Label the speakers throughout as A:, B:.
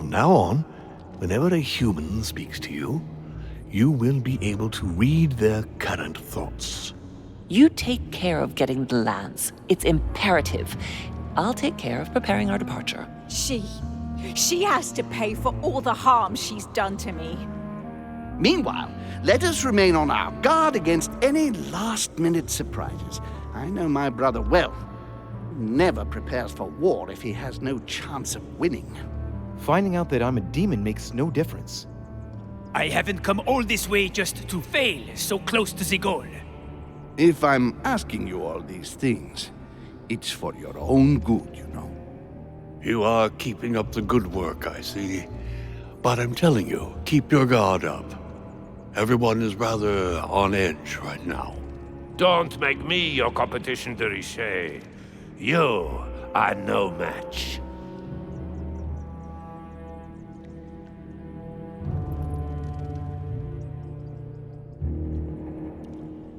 A: From now on, whenever a human speaks to you, you will be able to read their current thoughts.
B: You take care of getting the lands. It's imperative. I'll take care of preparing our departure.
C: She has to pay for all the harm she's done to me.
D: Meanwhile, let us remain on our guard against any last-minute surprises. I know my brother well. He never prepares for war if he has no chance of winning.
E: Finding out that I'm a demon makes no difference.
F: I haven't come all this way just to fail so close to the goal.
D: If I'm asking you all these things, it's for your own good, you know.
A: You are keeping up the good work, I see. But I'm telling you, keep your guard up. Everyone is rather on edge right now.
G: Don't make me your competition, Riche. You are no match.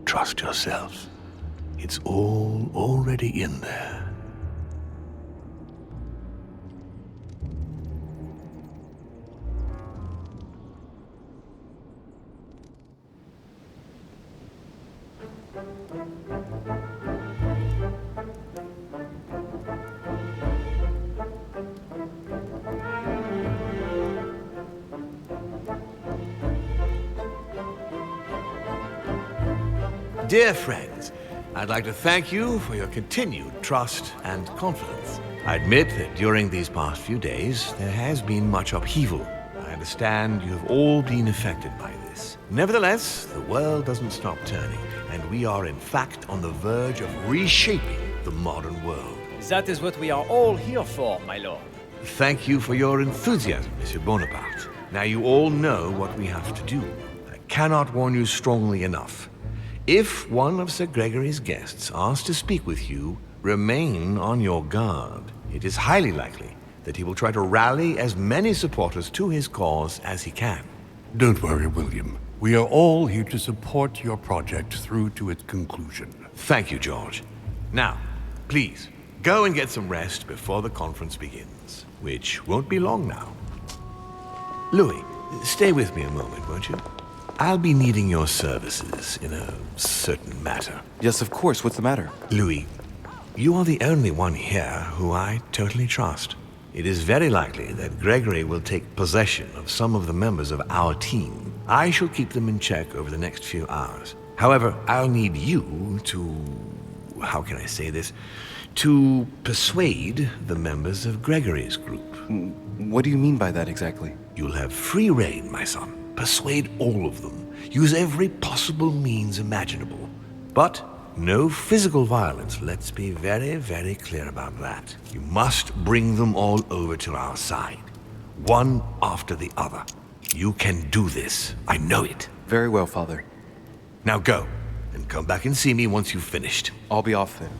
A: Trust yourself. It's all already in there. Dear friends, I'd like to thank you for your continued trust and confidence. I admit that during these past few days, there has been much upheaval. I understand you have all been affected by this. Nevertheless, the world doesn't stop turning, and we are in fact on the verge of reshaping the modern world.
H: That is what we are all here for, my lord.
A: Thank you for your enthusiasm, Monsieur Bonaparte. Now you all know what we have to do. I cannot warn you strongly enough. If one of Sir Gregory's guests asks to speak with you, remain on your guard. It is highly likely that he will try to rally as many supporters to his cause as he can.
I: Don't worry, William. We are all here to support your project through to its conclusion.
A: Thank you, George. Now, please, go and get some rest before the conference begins, which won't be long now. Louis, stay with me a moment, won't you? I'll be needing your services in a certain matter.
E: Yes, of course. What's the matter?
A: Louis, you are the only one here who I totally trust. It is very likely that Gregory will take possession of some of the members of our team. I shall keep them in check over the next few hours. However, I'll need you to... how can I say this? To persuade the members of Gregory's group.
E: What do you mean by that exactly?
A: You'll have free rein, my son. Persuade all of them. Use every possible means imaginable. But no physical violence. Let's be very, very clear about that. You must bring them all over to our side. One after the other. You can do this. I know it.
E: Very well, Father.
A: Now go, and come back and see me once you've finished.
E: I'll be off then.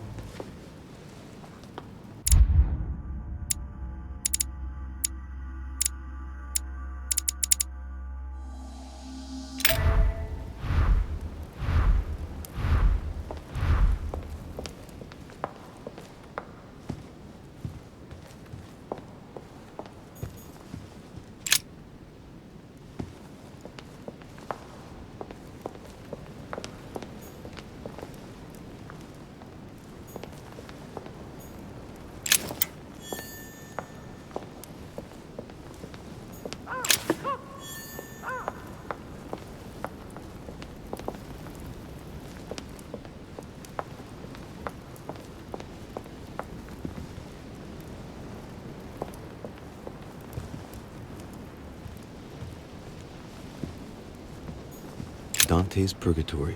J: Dante's Purgatory.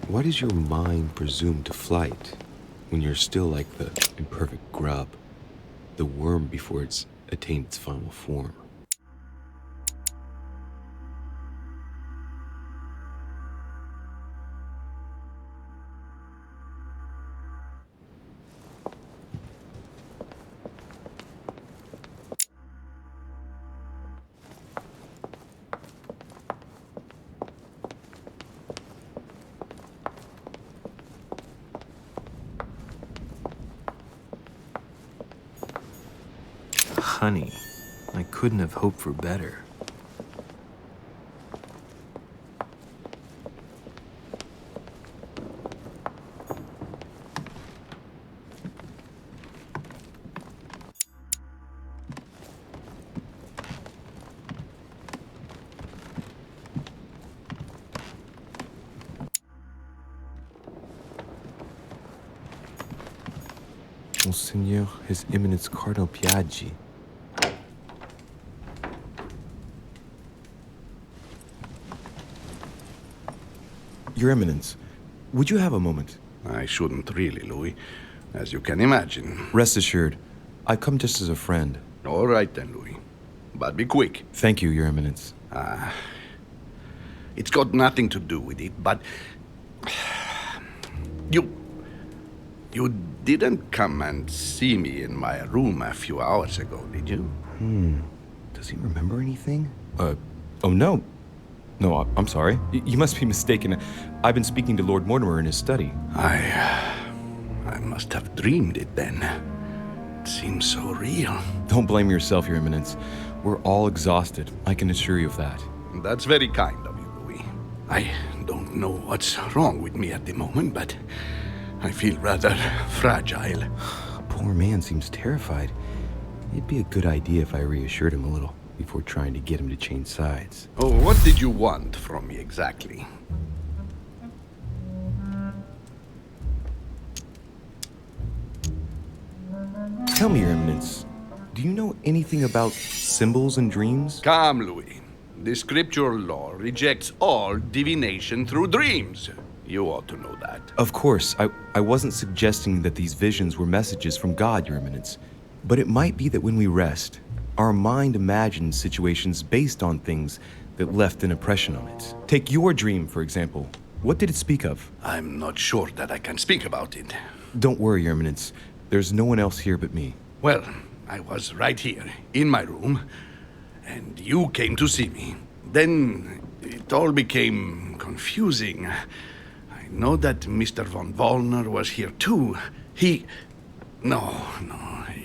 J: Why does your mind presume to flight when you're still like the imperfect grub, the worm before it's attained its final form?
E: Honey. I couldn't have hoped for better. Monseigneur, His Eminence Cardinal Piaggi. Your Eminence, would you have a moment?
D: I shouldn't really, Louis, as you can imagine.
E: Rest assured, I've come just as a friend.
D: All right then, Louis. But be quick.
E: Thank you, Your Eminence.
D: It's got nothing to do with it, but... You didn't come and see me in my room a few hours ago, did you?
E: Does he remember anything? Oh no. No, I'm sorry. You must be mistaken. I've been speaking to Lord Mortimer in his study.
D: I must have dreamed it then. It seems so real.
E: Don't blame yourself, Your Eminence. We're all exhausted, I can assure you of that.
D: That's very kind of you, Louis. I don't know what's wrong with me at the moment, but I feel rather fragile.
E: Poor man seems terrified. It'd be a good idea if I reassured him a little before trying to get him to change sides.
D: Oh, what did you want from me exactly?
E: Tell me, Your Eminence, do you know anything about symbols and dreams?
D: Come, Louis. The scriptural law rejects all divination through dreams. You ought to know that.
E: Of course, I wasn't suggesting that these visions were messages from God, Your Eminence. But it might be that when we rest, our mind imagines situations based on things that left an impression on it. Take your dream, for example. What did it speak of?
D: I'm not sure that I can speak about it.
E: Don't worry, Your Eminence. There's no one else here but me.
D: Well, I was right here, in my room, and you came to see me. Then it all became confusing. I know that Mr. von Wollner was here too. No,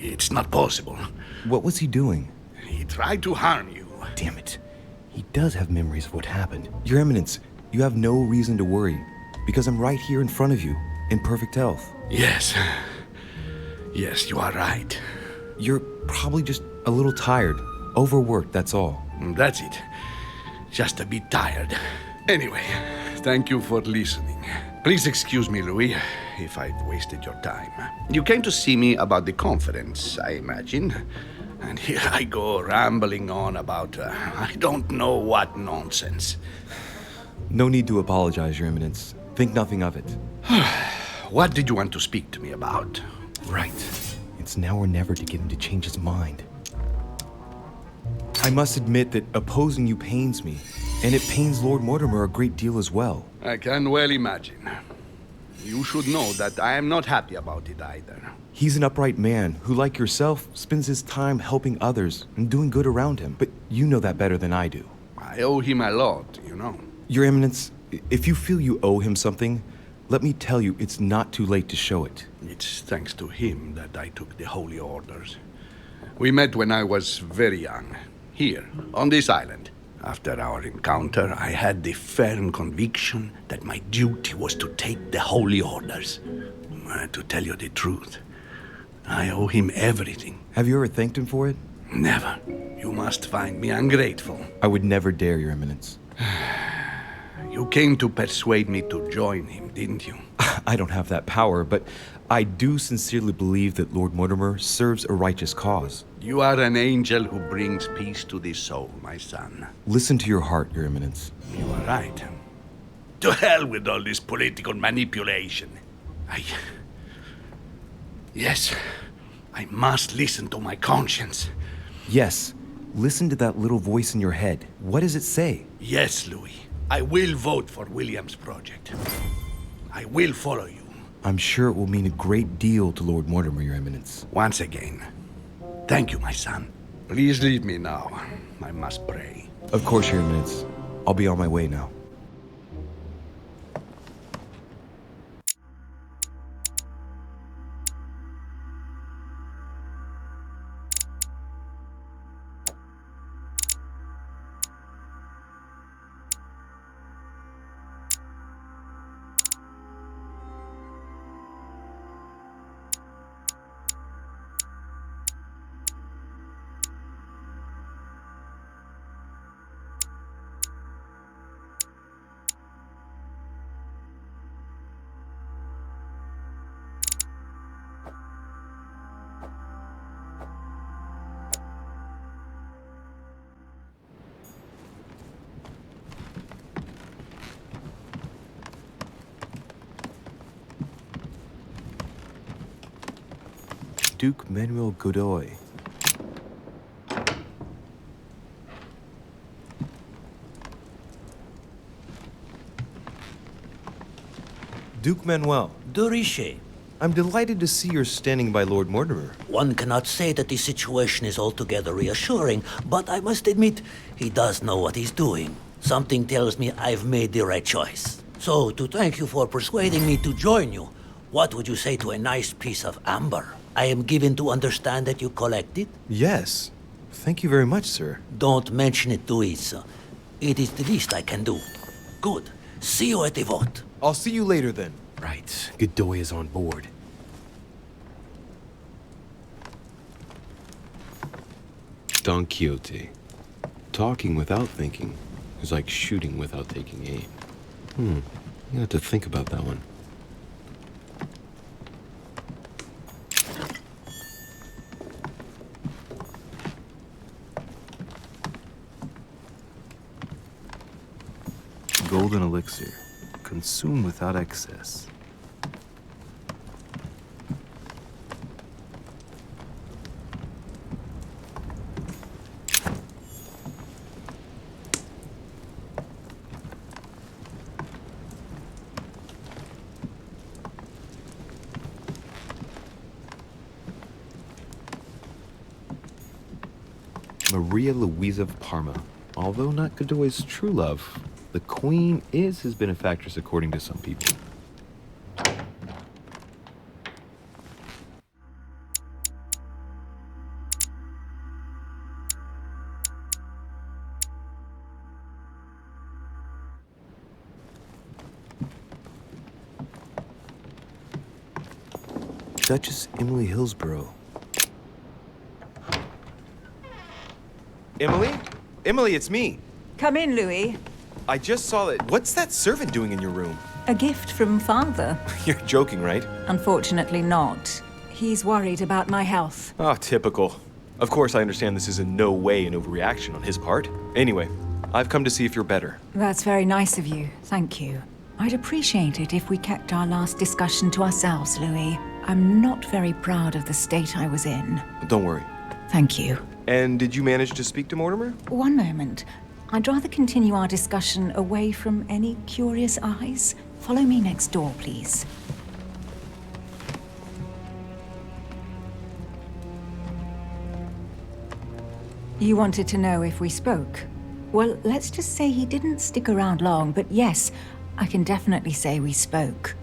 D: it's not possible.
E: What was he doing?
D: He tried to harm you.
E: Damn it. He does have memories of what happened. Your Eminence, you have no reason to worry, because I'm right here in front of you, in perfect health.
D: Yes, you are right.
E: You're probably just a little tired, overworked, that's all.
D: That's it. Just a bit tired. Anyway, thank you for listening. Please excuse me, Louis, if I've wasted your time. You came to see me about the conference, I imagine. And here I go rambling on about I don't know what nonsense.
E: No need to apologize, Your Eminence. Think nothing of it.
D: What did you want to speak to me about?
E: Right. It's now or never to get him to change his mind. I must admit that opposing you pains me, and it pains Lord Mortimer a great deal as well.
D: I can well imagine. You should know that I am not happy about it either.
E: He's an upright man who, like yourself, spends his time helping others and doing good around him. But you know that better than I do.
D: I owe him a lot, you know.
E: Your Eminence, if you feel you owe him something, let me tell you it's not too late to show it.
D: It's thanks to him that I took the Holy Orders. We met when I was very young, here, on this island. After our encounter, I had the firm conviction that my duty was to take the Holy Orders. To tell you the truth, I owe him everything.
E: Have you ever thanked him for it?
D: Never. You must find me ungrateful.
E: I would never dare, Your Eminence.
D: You came to persuade me to join him, didn't you?
E: I don't have that power, but I do sincerely believe that Lord Mortimer serves a righteous cause.
D: You are an angel who brings peace to the soul, my son.
E: Listen to your heart, Your Eminence.
D: You are right. To hell with all this political manipulation. Yes, I must listen to my conscience.
E: Yes, listen to that little voice in your head. What does it say?
D: Yes, Louis. I will vote for William's project. I will follow you.
E: I'm sure it will mean a great deal to Lord Mortimer, Your Eminence.
D: Once again, thank you, my son. Please leave me now. I must pray.
E: Of course, Your Eminence. I'll be on my way now. Duke Manuel Godoy. Duke Manuel,
K: De Riche.
E: I'm delighted to see you're standing by Lord Mortimer.
K: One cannot say that the situation is altogether reassuring, but I must admit, he does know what he's doing. Something tells me I've made the right choice. So, to thank you for persuading me to join you, what would you say to a nice piece of amber? I am given to understand that you collect it?
E: Yes. Thank you very much, sir.
K: Don't mention it to Isa. It is the least I can do. Good. See you at the vote.
E: I'll see you later then.
J: Right. Godoy is on board. Don Quixote. Talking without thinking is like shooting without taking aim. You have to think about that one.
E: Golden elixir. Consume without excess.
J: Maria Louisa of Parma. Although not Godoy's true love, the Queen is his benefactress according to some people.
E: Duchess Emily Hillsborough. Emily? Emily, it's me.
C: Come in, Louis.
E: I just saw that. What's that servant doing in your room?
C: A gift from Father.
E: You're joking, right?
C: Unfortunately not. He's worried about my health.
E: Oh, typical. Of course, I understand this is in no way an overreaction on his part. Anyway, I've come to see if you're better.
C: That's very nice of you. Thank you. I'd appreciate it if we kept our last discussion to ourselves, Louis. I'm not very proud of the state I was in.
E: Don't worry.
C: Thank you.
E: And did you manage to speak to Mortimer?
C: One moment. I'd rather continue our discussion away from any curious eyes. Follow me next door, please. You wanted to know if we spoke? Well, let's just say he didn't stick around long, but yes, I can definitely say we spoke.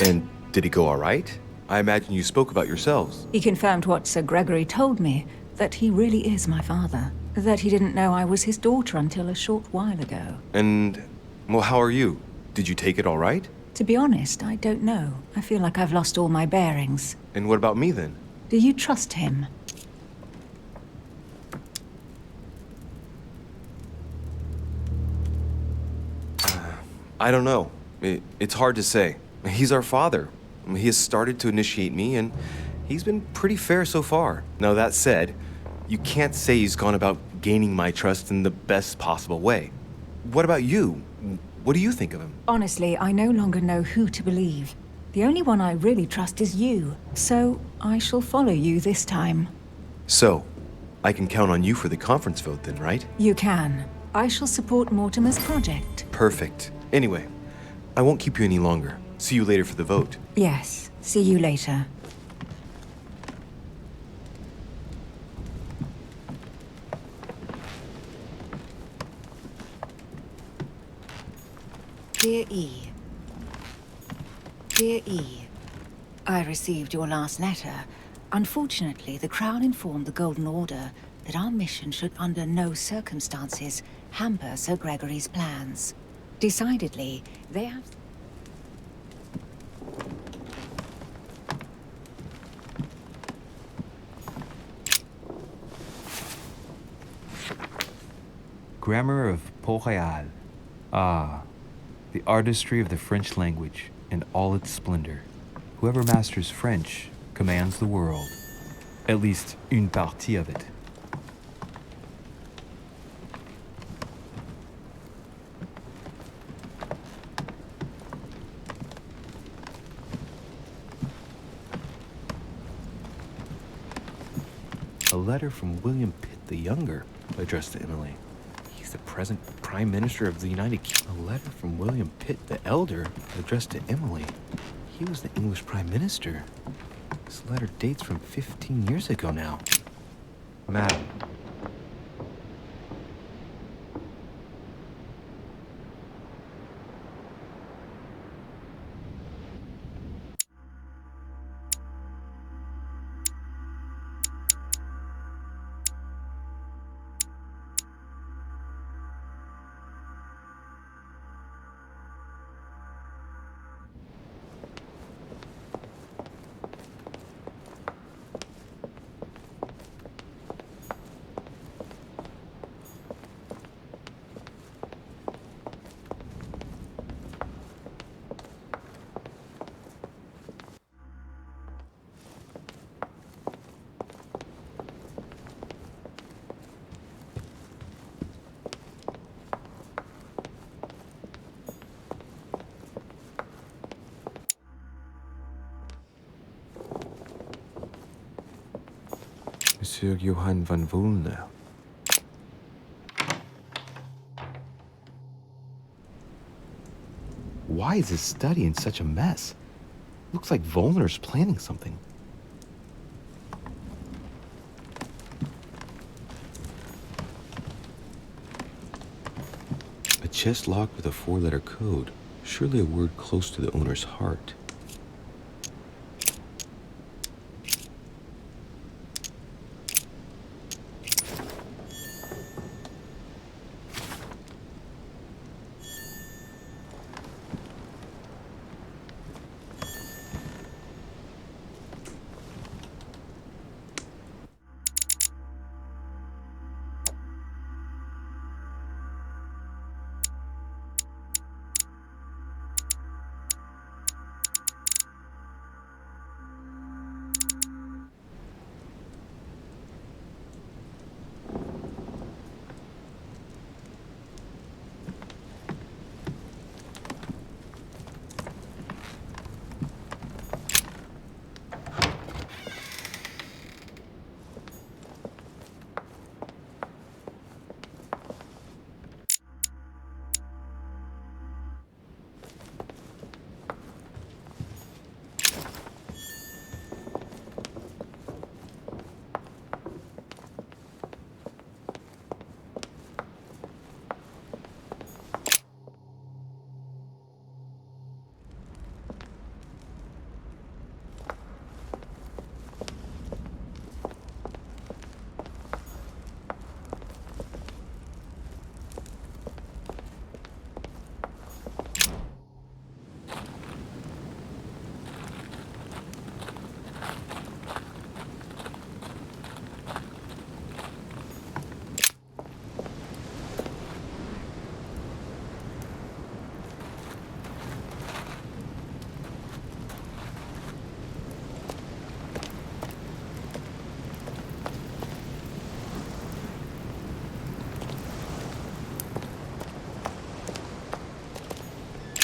E: And did it go all right? I imagine you spoke about yourselves.
C: He confirmed what Sir Gregory told me, that he really is my father. That he didn't know I was his daughter until a short while ago.
E: And, well, how are you? Did you take it all right?
C: To be honest, I don't know. I feel like I've lost all my bearings.
E: And what about me then?
C: Do you trust him?
E: I don't know. It's hard to say. He's our father. He has started to initiate me, and he's been pretty fair so far. Now, that said, you can't say he's gone about gaining my trust in the best possible way. What about you? What do you think of him?
C: Honestly, I no longer know who to believe. The only one I really trust is you. So, I shall follow you this time.
E: So, I can count on you for the conference vote then, right?
C: You can. I shall support Mortimer's project.
E: Perfect. Anyway, I won't keep you any longer. See you later for the vote.
C: Yes. See you later. Dear E. Dear E. I received your last letter. Unfortunately, the Crown informed the Golden Order that our mission should under no circumstances hamper Sir Gregory's plans. Decidedly, they have...
L: Grammar of Port-Royal. Ah, the artistry of the French language and all its splendor. Whoever masters French commands the world. At least une partie of it.
E: A letter from William Pitt the Younger, addressed to Emily. He's the present Prime Minister of the United Kingdom. A letter from William Pitt the Elder, addressed to Emily. He was the English Prime Minister. This letter dates from 15 years ago now. Madam. Monsieur Johann van Vulner. Why is his study in such a mess? Looks like Vulner's planning something.
J: A chest locked with a 4-letter code. Surely a word close to the owner's heart.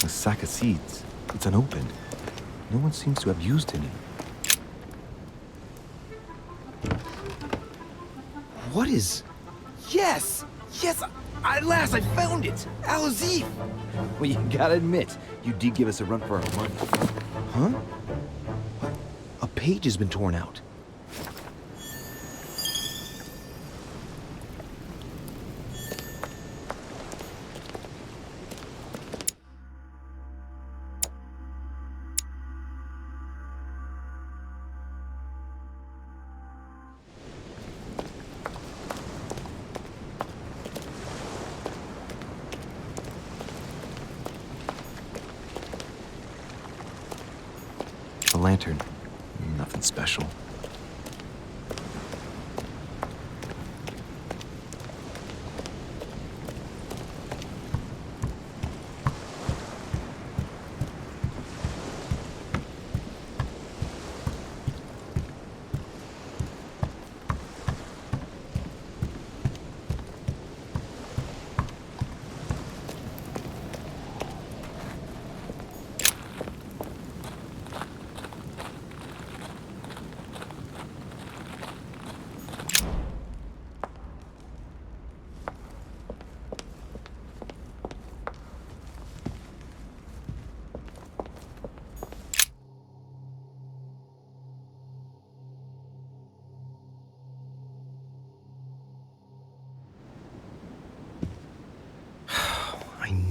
E: A sack of seeds. It's unopened. No one seems to have used any. What is...
M: Yes! Yes! At last I found it! Al-Azif!
E: Well, you gotta admit, you did give us a run for our money. Huh? What? A page has been torn out. A lantern. Nothing special.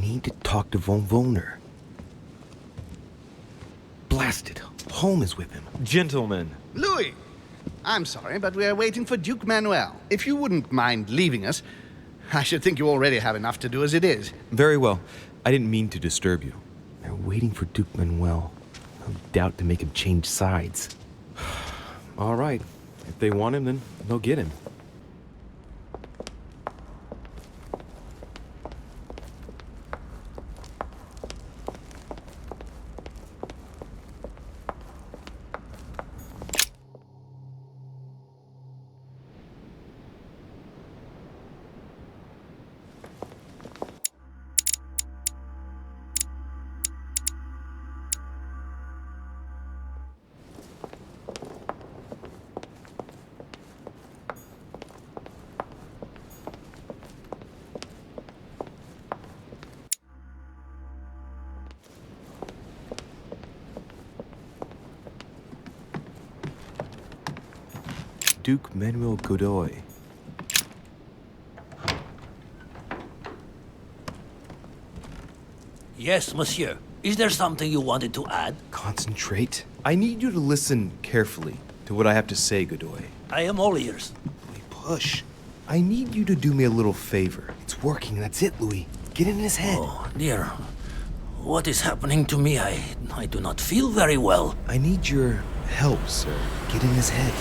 J: need to talk to von Wollner. Blast it. Holm is with him.
E: Gentlemen.
D: Louis! I'm sorry, but we are waiting for Duke Manuel. If you wouldn't mind leaving us, I should think you already have enough to do as it is.
E: Very well. I didn't mean to disturb you.
J: They're waiting for Duke Manuel. No doubt to make him change sides.
E: All right. If they want him, then they'll get him. Duke Manuel Godoy.
K: Yes, monsieur. Is there something you wanted to add?
E: Concentrate. I need you to listen carefully to what I have to say, Godoy.
K: I am all ears.
E: Push. I need you to do me a little favor.
J: It's working, that's it, Louis. Get in his head.
K: Oh, dear. What is happening to me? I do not feel very well.
E: I need your help, sir.
J: Get in his head.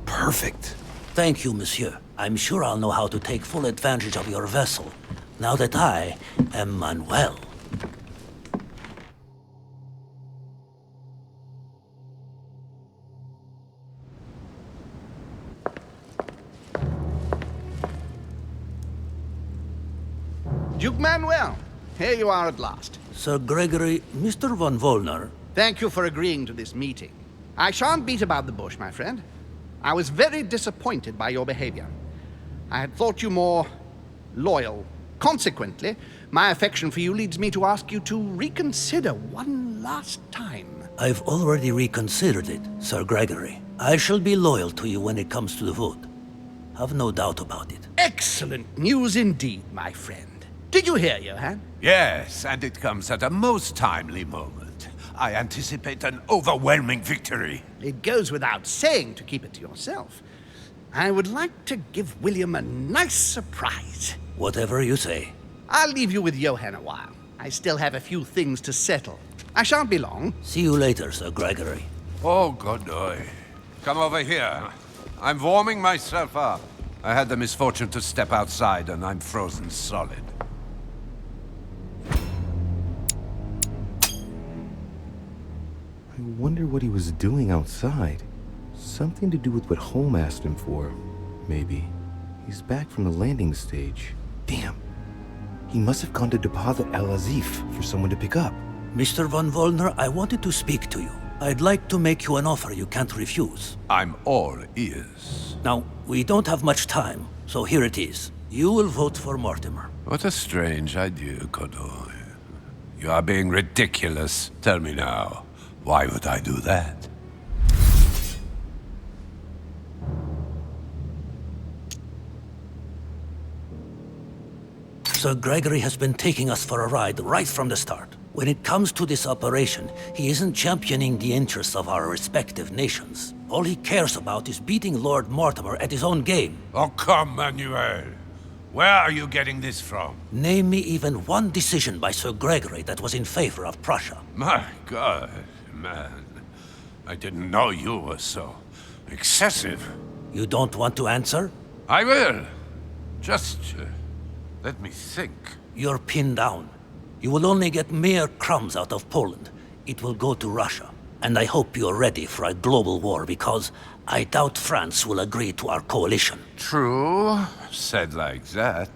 E: Perfect.
K: Thank you, monsieur. I'm sure I'll know how to take full advantage of your vessel, now that I am Manuel.
D: Duke Manuel, here you are at last.
K: Sir Gregory, Mr. von Wollner.
D: Thank you for agreeing to this meeting. I shan't beat about the bush, my friend. I was very disappointed by your behavior. I had thought you more loyal. Consequently, my affection for you leads me to ask you to reconsider one last time.
K: I've already reconsidered it, Sir Gregory. I shall be loyal to you when it comes to the vote. Have no doubt about it.
D: Excellent news indeed, my friend. Did you hear, Johann?
G: Yes, and it comes at a most timely moment. I anticipate an overwhelming victory.
D: It goes without saying to keep it to yourself. I would like to give William a nice surprise.
K: Whatever you say.
D: I'll leave you with Johann a while. I still have a few things to settle. I shan't be long.
K: See you later, Sir Gregory.
G: Oh, Godoy. Come over here. I'm warming myself up. I had the misfortune to step outside and I'm frozen solid.
J: I wonder what he was doing outside. Something to do with what Holm asked him for, maybe. He's back from the landing stage. Damn. He must have gone to deposit Al Azif for someone to pick up.
K: Mr. von Wollner, I wanted to speak to you. I'd like to make you an offer you can't refuse.
G: I'm all ears.
K: Now, we don't have much time, so here it is. You will vote for Mortimer.
G: What a strange idea, Godoy. You are being ridiculous. Tell me now, why would I do that?
K: Sir Gregory has been taking us for a ride right from the start. When it comes to this operation, he isn't championing the interests of our respective nations. All he cares about is beating Lord Mortimer at his own game.
G: Oh, come, Manuel. Where are you getting this from?
K: Name me even one decision by Sir Gregory that was in favor of Prussia.
G: My God, man. I didn't know you were so excessive.
K: You don't want to answer?
G: I will. Just let me think.
K: You're pinned down. You will only get mere crumbs out of Poland. It will go to Russia. And I hope you're ready for a global war because I doubt France will agree to our coalition.
G: True. Said like that.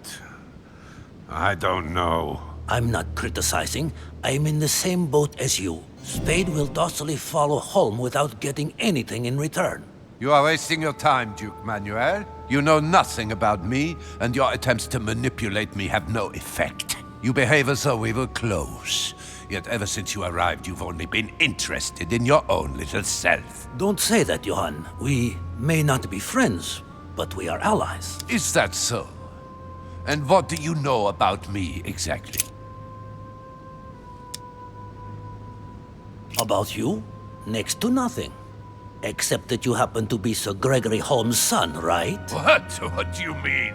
G: I don't know.
K: I'm not criticizing. I'm in the same boat as you. Spade will docilely follow Holm without getting anything in return.
G: You are wasting your time, Duke Manuel. You know nothing about me, and your attempts to manipulate me have no effect. You behave as though we were close. Yet ever since you arrived, you've only been interested in your own little self.
K: Don't say that, Johann. We may not be friends, but we are allies.
G: Is that so? And what do you know about me, exactly?
K: About you? Next to nothing. Except that you happen to be Sir Gregory Holmes' son, right?
G: What? What do you mean?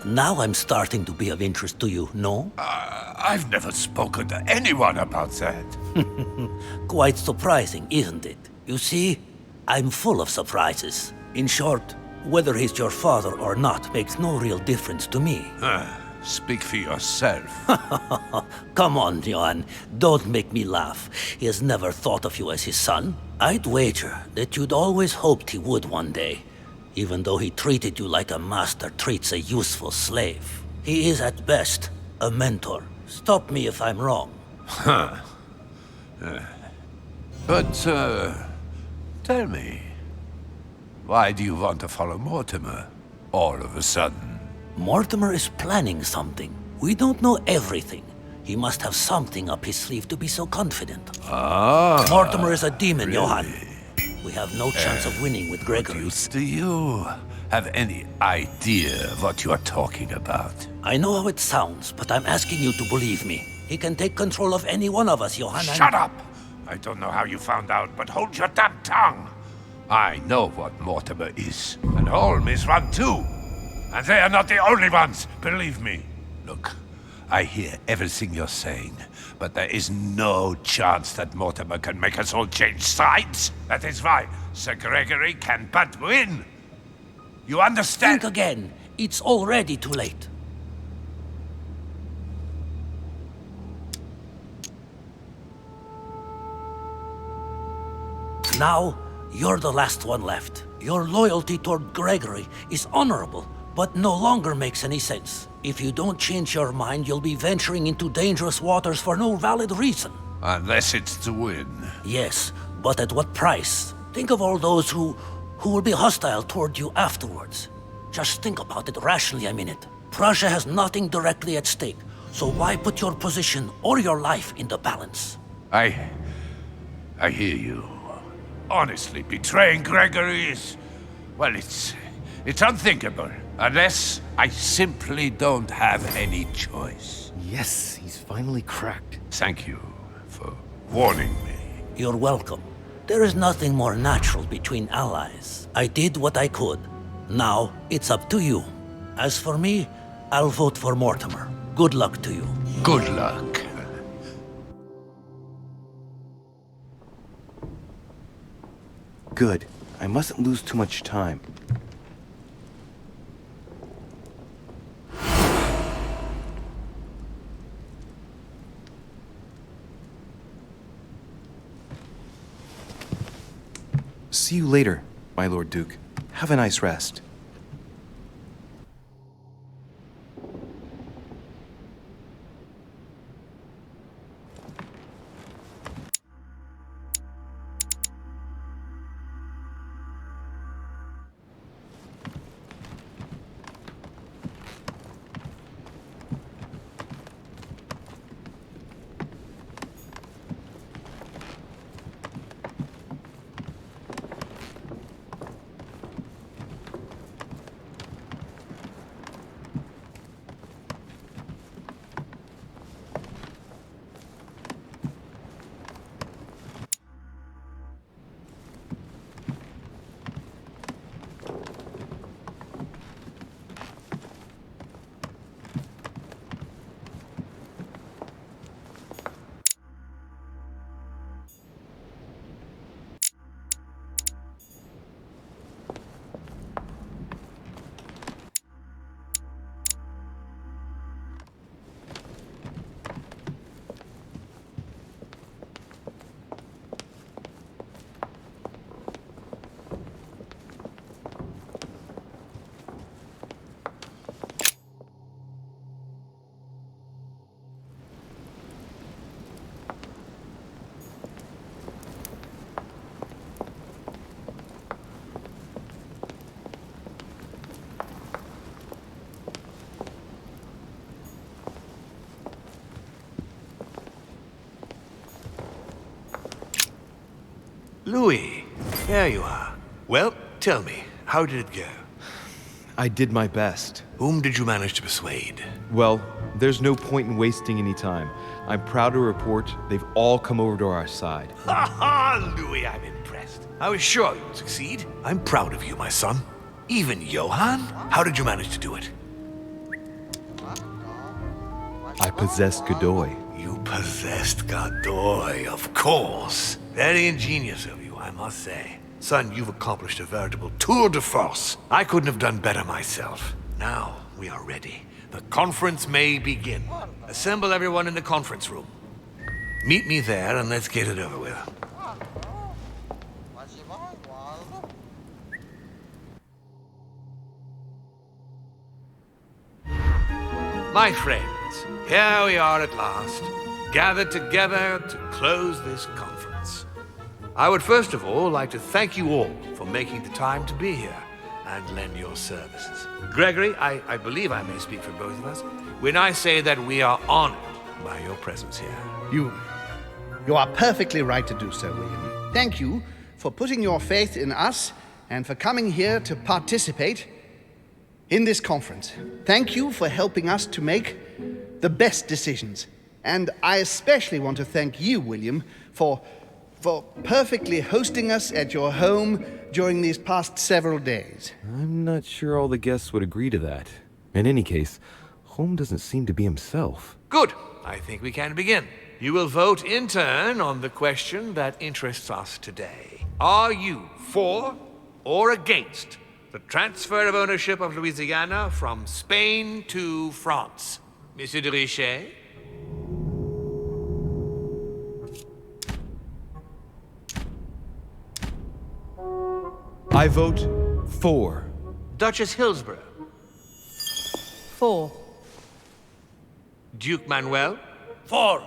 K: Now I'm starting to be of interest to you, no?
G: I've never spoken to anyone about that.
K: Quite surprising, isn't it? You see, I'm full of surprises. In short, whether he's your father or not makes no real difference to me.
G: Speak for yourself.
K: Come on, Johan. Don't make me laugh. He has never thought of you as his son. I'd wager that you'd always hoped he would one day, even though he treated you like a master treats a useful slave. He is at best a mentor. Stop me if I'm wrong.
G: But, tell me, why do you want to follow Mortimer all of a sudden?
K: Mortimer is planning something. We don't know everything. He must have something up his sleeve to be so confident. Mortimer is a demon, really? Johan. We have no chance of winning with Gregory.
G: Do you have any idea what you are talking about?
K: I know how it sounds, but I'm asking you to believe me. He can take control of any one of us, Johan.
G: Shut up! I don't know how you found out, but hold your damn tongue! I know what Mortimer is, and Holmes is one too. And they are not the only ones, believe me. Look, I hear everything you're saying, but there is no chance that Mortimer can make us all change sides. That is why Sir Gregory can but win. You understand?
K: Think again. It's already too late. Now, you're the last one left. Your loyalty toward Gregory is honorable, but no longer makes any sense. If you don't change your mind, you'll be venturing into dangerous waters for no valid reason.
G: Unless it's to win.
K: Yes, but at what price? Think of all those who will be hostile toward you afterwards. Just think about it rationally a minute. Prussia has nothing directly at stake, so why put your position or your life in the balance?
G: I hear you. Honestly, betraying Gregory is... well, it's unthinkable. Unless I simply don't have any choice.
J: Yes, he's finally cracked.
G: Thank you for warning me.
K: You're welcome. There is nothing more natural between allies. I did what I could. Now, it's up to you. As for me, I'll vote for Mortimer. Good luck to you.
G: Good luck.
J: Good. I mustn't lose too much time.
E: See you later, my Lord Duke. Have a nice rest.
A: Louis, there you are. Well, tell me, how did it go?
E: I did my best.
A: Whom did you manage to persuade?
E: Well, there's no point in wasting any time. I'm proud to report they've all come over to our side.
A: Ha ha, Louis, I'm impressed. I was sure you would succeed. I'm proud of you, my son. Even Johann? How did you manage to do it?
E: I possessed Godoy.
A: You possessed Godoy, of course. Very ingenious of you, I must say. Son, you've accomplished a veritable tour de force. I couldn't have done better myself. Now we are ready. The conference may begin. Assemble everyone in the conference room. Meet me there and let's get it over with. My friends, here we are at last, gathered together to close this conference. I would first of all like to thank you all for making the time to be here and lend your services. Gregory, I believe I may speak for both of us when I say that we are honored by your presence here.
D: You are perfectly right to do so, William. Thank you for putting your faith in us and for coming here to participate in this conference. Thank you for helping us to make the best decisions. And I especially want to thank you, William, for perfectly hosting us at your home during these past several days.
J: I'm not sure all the guests would agree to that. In any case, Holm doesn't seem to be himself.
A: Good. I think we can begin. You will vote in turn on the question that interests us today. Are you for or against the transfer of ownership of Louisiana from Spain to France? Monsieur de Riche?
E: I vote for.
A: Duchess Hillsborough?
B: For.
A: Duke Manuel?
F: For.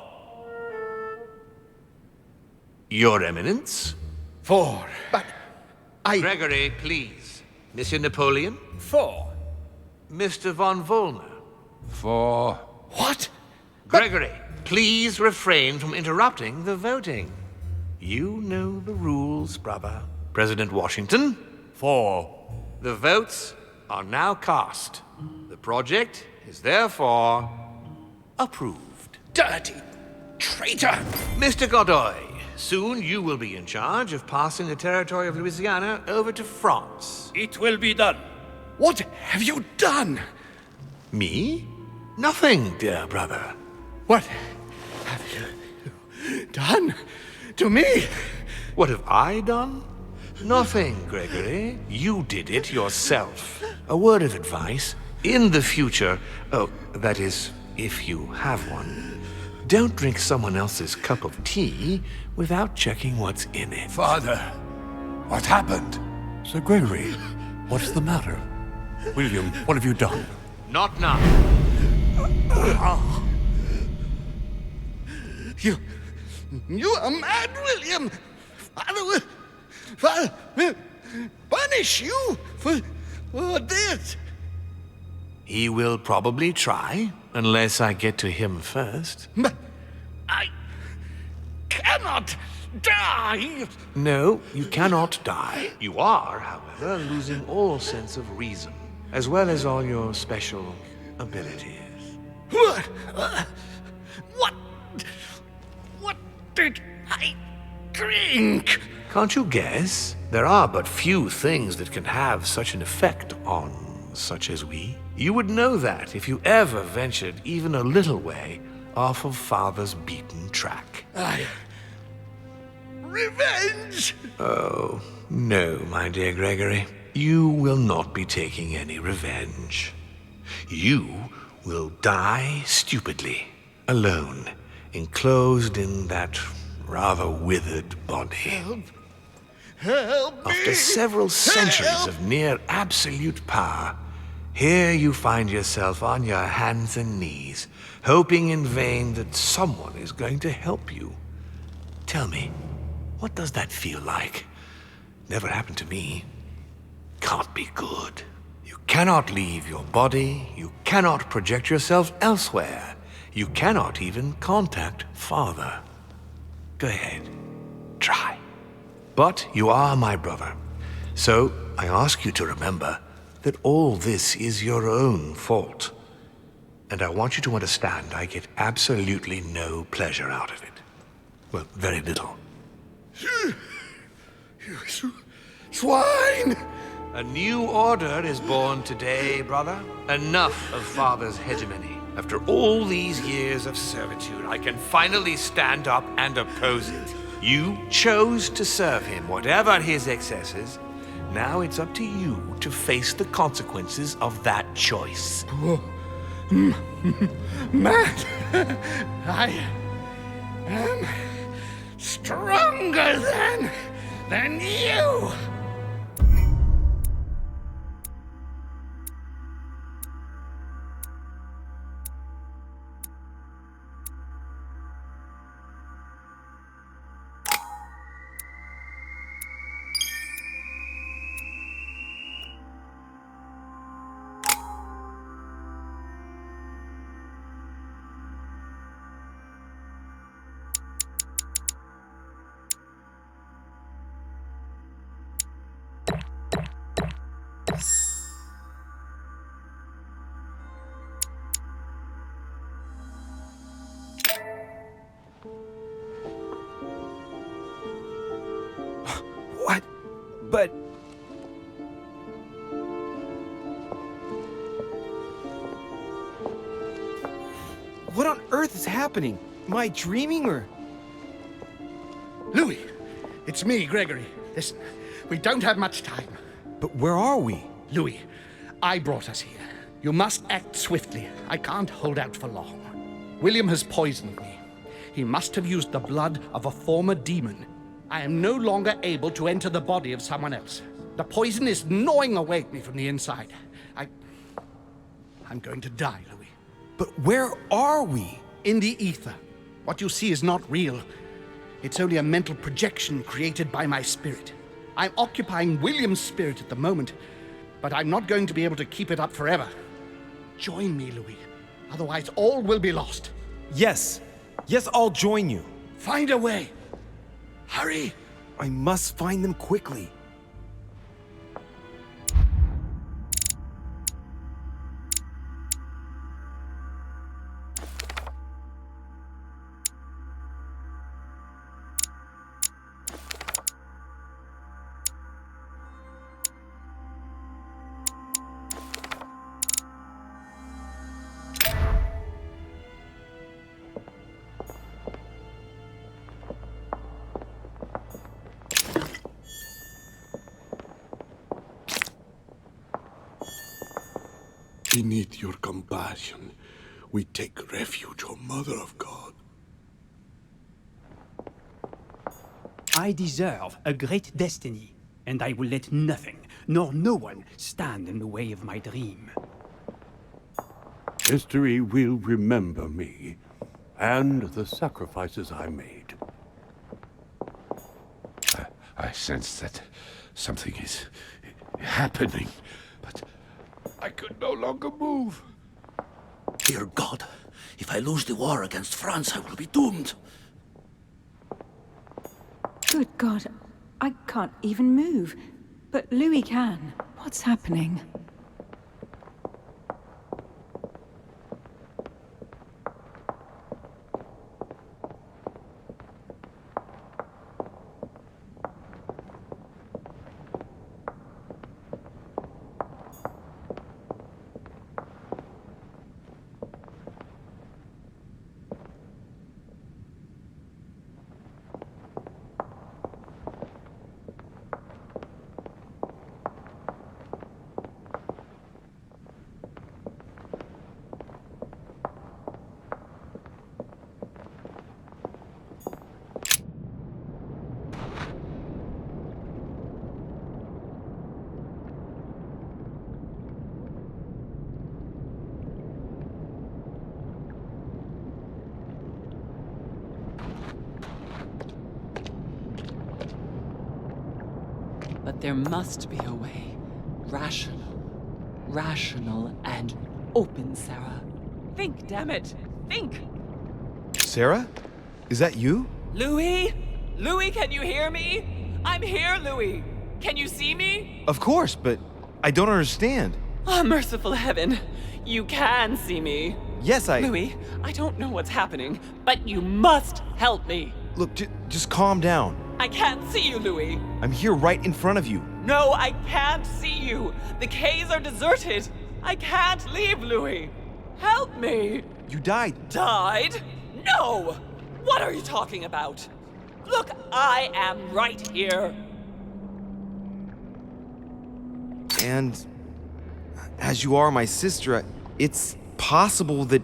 A: Your Eminence?
D: For. But
A: Gregory, please. Monsieur Napoleon?
F: For.
A: Mr. von Volner?
G: For.
D: What?
A: Gregory, please refrain from interrupting the voting. You know the rules, brother. President Washington?
F: For.
A: The votes are now cast. The project is therefore approved.
D: Dirty traitor!
A: Mr. Godoy, soon you will be in charge of passing the territory of Louisiana over to France.
F: It will be done.
D: What have you done?
A: Me? Nothing, dear brother.
D: What have you done to me?
A: What have I done? Nothing, Gregory. You did it yourself. A word of advice. In the future, that is, if you have one, don't drink someone else's cup of tea without checking what's in it.
G: Father, what happened?
I: Sir Gregory, what's the matter? William, what have you done?
A: Not now.
D: You are mad, William! Father will punish you for this!
A: He will probably try, unless I get to him first.
D: But I cannot die!
A: No, you cannot die. You are, however, losing all sense of reason, as well as all your special abilities.
D: What did I drink?
A: Can't you guess? There are but few things that can have such an effect on such as we. You would know that if you ever ventured even a little way off of Father's beaten track.
D: Revenge!
A: Oh, no, my dear Gregory. You will not be taking any revenge. You will die stupidly, alone, enclosed in that rather withered body.
D: Help me!
A: After several centuries of near absolute power, here you find yourself on your hands and knees, hoping in vain that someone is going to help you. Tell me, what does that feel like? Never happened to me. Can't be good. You cannot leave your body, you cannot project yourself elsewhere, you cannot even contact Father. Go ahead, try. But you are my brother, so I ask you to remember, that all this is your own fault. And I want you to understand I get absolutely no pleasure out of it. Well, very little.
D: You swine!
A: A new order is born today, brother. Enough of Father's hegemony. After all these years of servitude, I can finally stand up and oppose it. You chose to serve him, whatever his excesses. Now it's up to you to face the consequences of that choice.
D: Matt, I am stronger than you!
M: What? But... What on earth is happening? Am I dreaming or...
D: Louis, it's me, Gregory. Listen, we don't have much time.
M: But where are we?
D: Louis, I brought us here. You must act swiftly. I can't hold out for long. William has poisoned me. He must have used the blood of a former demon. I am no longer able to enter the body of someone else. The poison is gnawing away at me from the inside. I'm going to die, Louis.
M: But where are we?
D: In the ether. What you see is not real. It's only a mental projection created by my spirit. I'm occupying William's spirit at the moment, but I'm not going to be able to keep it up forever. Join me, Louis. Otherwise, all will be lost.
M: Yes. Yes, I'll join you.
D: Find a way. Hurry!
M: I must find them quickly.
I: Beneath your compassion, we take refuge, O Mother of God.
F: I deserve a great destiny, and I will let nothing, nor no one, stand in the way of my dream.
I: History will remember me, and the sacrifices I made.
G: I sense that something is happening, but I could no longer move.
K: Dear God, if I lose the war against France, I will be doomed.
C: Good God, I can't even move. But Louis can. What's happening?
B: But there must be a way. Rational and open, Sarah. Think, damn it! Think!
E: Sarah? Is that you?
B: Louis? Louis, can you hear me? I'm here, Louis. Can you see me?
E: Of course, but I don't understand.
B: Ah, merciful heaven. You can see me.
E: Yes,
B: Louis, I don't know what's happening, but you must help me.
E: Look, just calm down.
B: I can't see you, Louis.
E: I'm here right in front of you.
B: No, I can't see you. The caves are deserted. I can't leave, Louis. Help me.
E: You died.
B: Died? No! What are you talking about? Look, I am right here.
E: And as you are my sister, it's possible that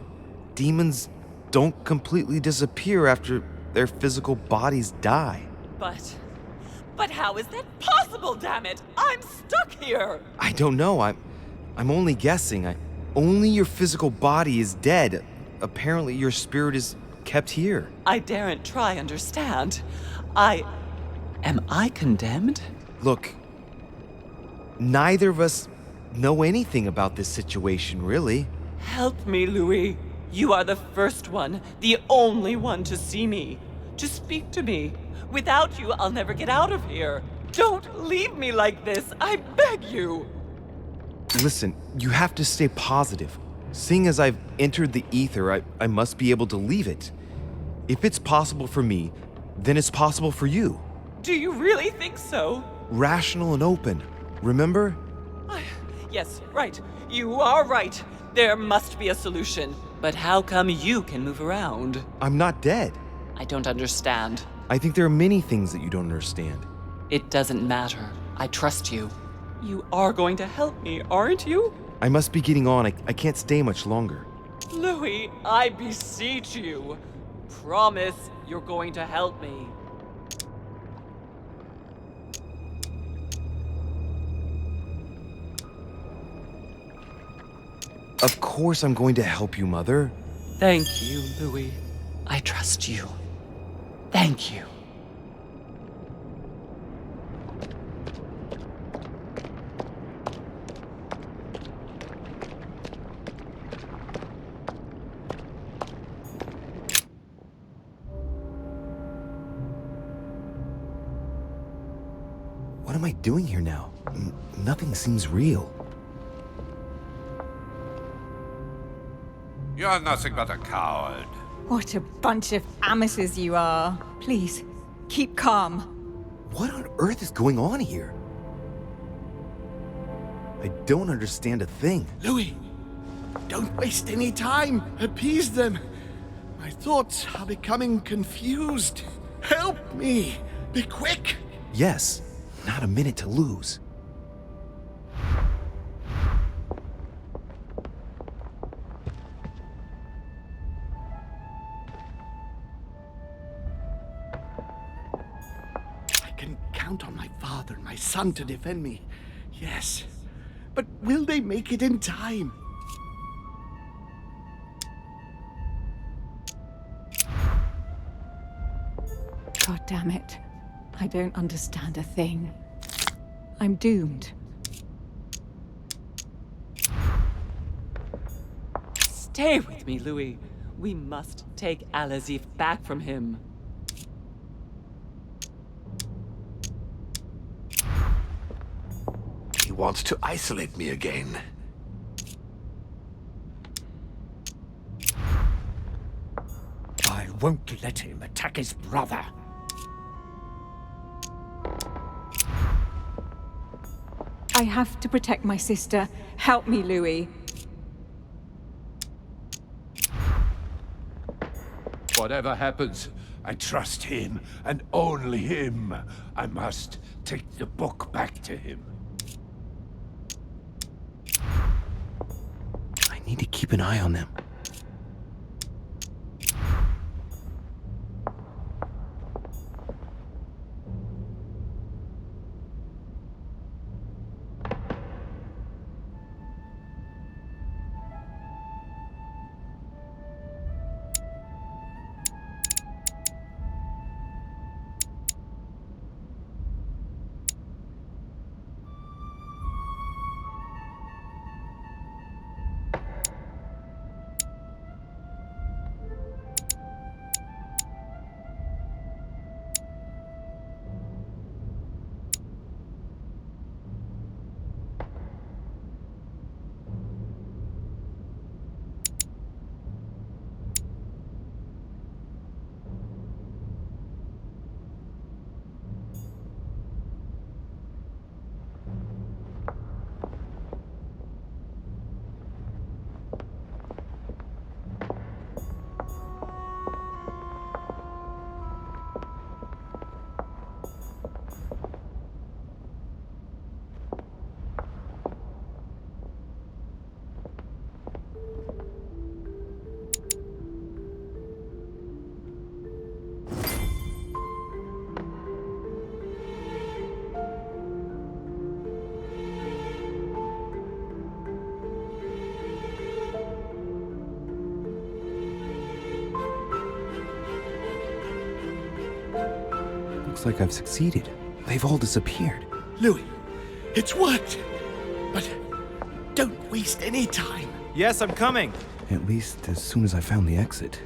E: demons don't completely disappear after their physical bodies die.
B: But how is that possible, damn it? I'm stuck here.
E: I don't know. I'm only guessing. Only your physical body is dead. Apparently your spirit is kept here.
B: I daren't try understand. Am I condemned?
E: Look, neither of us know anything about this situation, really.
B: Help me, Louis. You are the first one, the only one to see me, to speak to me. Without you, I'll never get out of here. Don't leave me like this, I beg you.
E: Listen, you have to stay positive. Seeing as I've entered the ether, I must be able to leave it. If it's possible for me, then it's possible for you.
B: Do you really think so?
E: Rational and open, remember?
B: Yes, right. You are right. There must be a solution. But how come you can move around?
E: I'm not dead.
B: I don't understand.
E: I think there are many things that you don't understand.
B: It doesn't matter. I trust you. You are going to help me, aren't you?
E: I must be getting on. I can't stay much longer.
B: Louis, I beseech you. Promise you're going to help me.
E: Of course I'm going to help you, Mother.
B: Thank you, Louis. I trust you. Thank you.
E: What am I doing here now? Nothing seems real.
G: You're nothing but a coward.
N: What a bunch of amateurs you are. Please, keep calm.
E: What on earth is going on here? I don't understand a thing.
D: Louis, don't waste any time. Appease them. My thoughts are becoming confused. Help me. Be quick.
E: Yes, not a minute to lose.
D: Count on my father and my son to defend me. Yes. But will they make it in time?
N: God damn it. I don't understand a thing. I'm doomed.
B: Stay with me, Louis. We must take Al-Azif back from him.
A: He wants to isolate me again.
F: I won't let him attack his brother.
N: I have to protect my sister. Help me, Louis.
G: Whatever happens, I trust him, and only him. I must take the book back to him.
E: I need to keep an eye on them.
J: Looks like I've succeeded. They've all disappeared.
D: Louis, it's worked. But don't waste any time.
M: Yes, I'm coming.
J: At least as soon as I found the exit.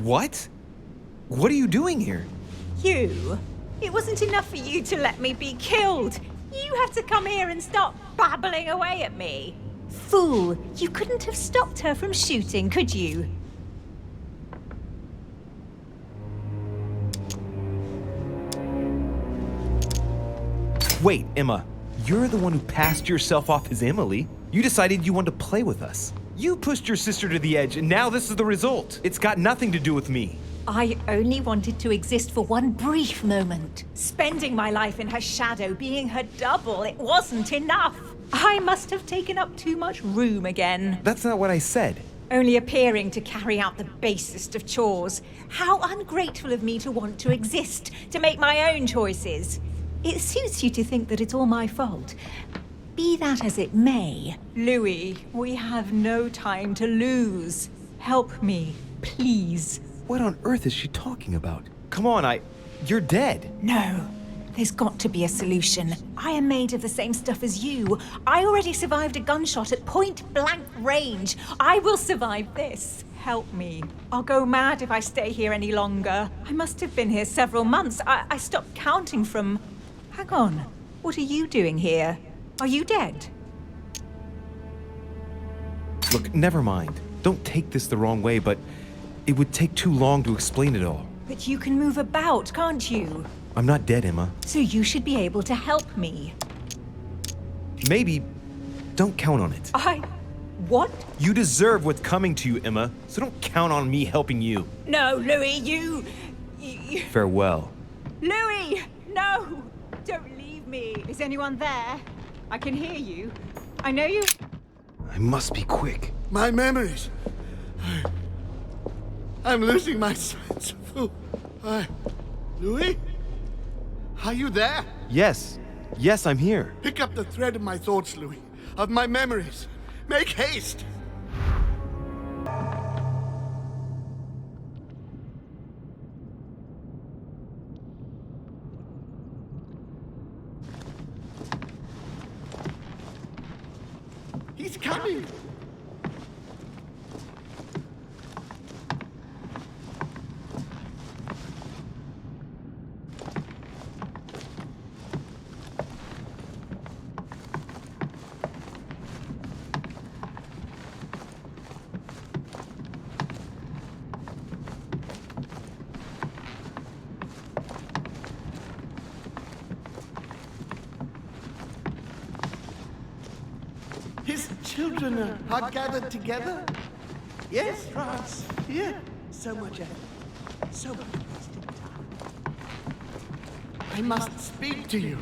M: What? What are you doing here?
O: You? It wasn't enough for you to let me be killed. You had to come here and start babbling away at me. Fool, you couldn't have stopped her from shooting, could you?
M: Wait, Emma. You're the one who passed yourself off as Emily. You decided you wanted to play with us. You pushed your sister to the edge, and now this is the result. It's got nothing to do with me.
O: I only wanted to exist for one brief moment. Spending my life in her shadow, being her double, it wasn't enough. I must have taken up too much room again.
M: That's not what I said.
O: Only appearing to carry out the basest of chores. How ungrateful of me to want to exist, to make my own choices. It suits you to think that it's all my fault. Be that as it may, Louis, we have no time to lose. Help me, please.
J: What on earth is she talking about?
M: Come on, you're dead.
O: No, there's got to be a solution. I am made of the same stuff as you. I already survived a gunshot at point-blank range. I will survive this. Help me. I'll go mad if I stay here any longer. I must have been here several months. I stopped counting from... Hang on. What are you doing here? Are you dead?
M: Look, never mind. Don't take this the wrong way, but it would take too long to explain it all.
O: But you can move about, can't you?
M: I'm not dead, Emma.
O: So you should be able to help me.
M: Maybe. Don't count on it.
O: What?
M: You deserve what's coming to you, Emma, so don't count on me helping you.
O: No, Louis, you...
M: Farewell.
O: Louis! No! Don't leave me. Is anyone there? I can hear you. I know you...
J: I must be quick.
D: My memories. I'm losing my sense of who... Louis? Are you there?
M: Yes. Yes, I'm here.
D: Pick up the thread of my thoughts, Louis. Of my memories. Make haste! He's coming! His children are gathered together? Yes, France. Here. So much effort. So much wasted time. I must speak to you.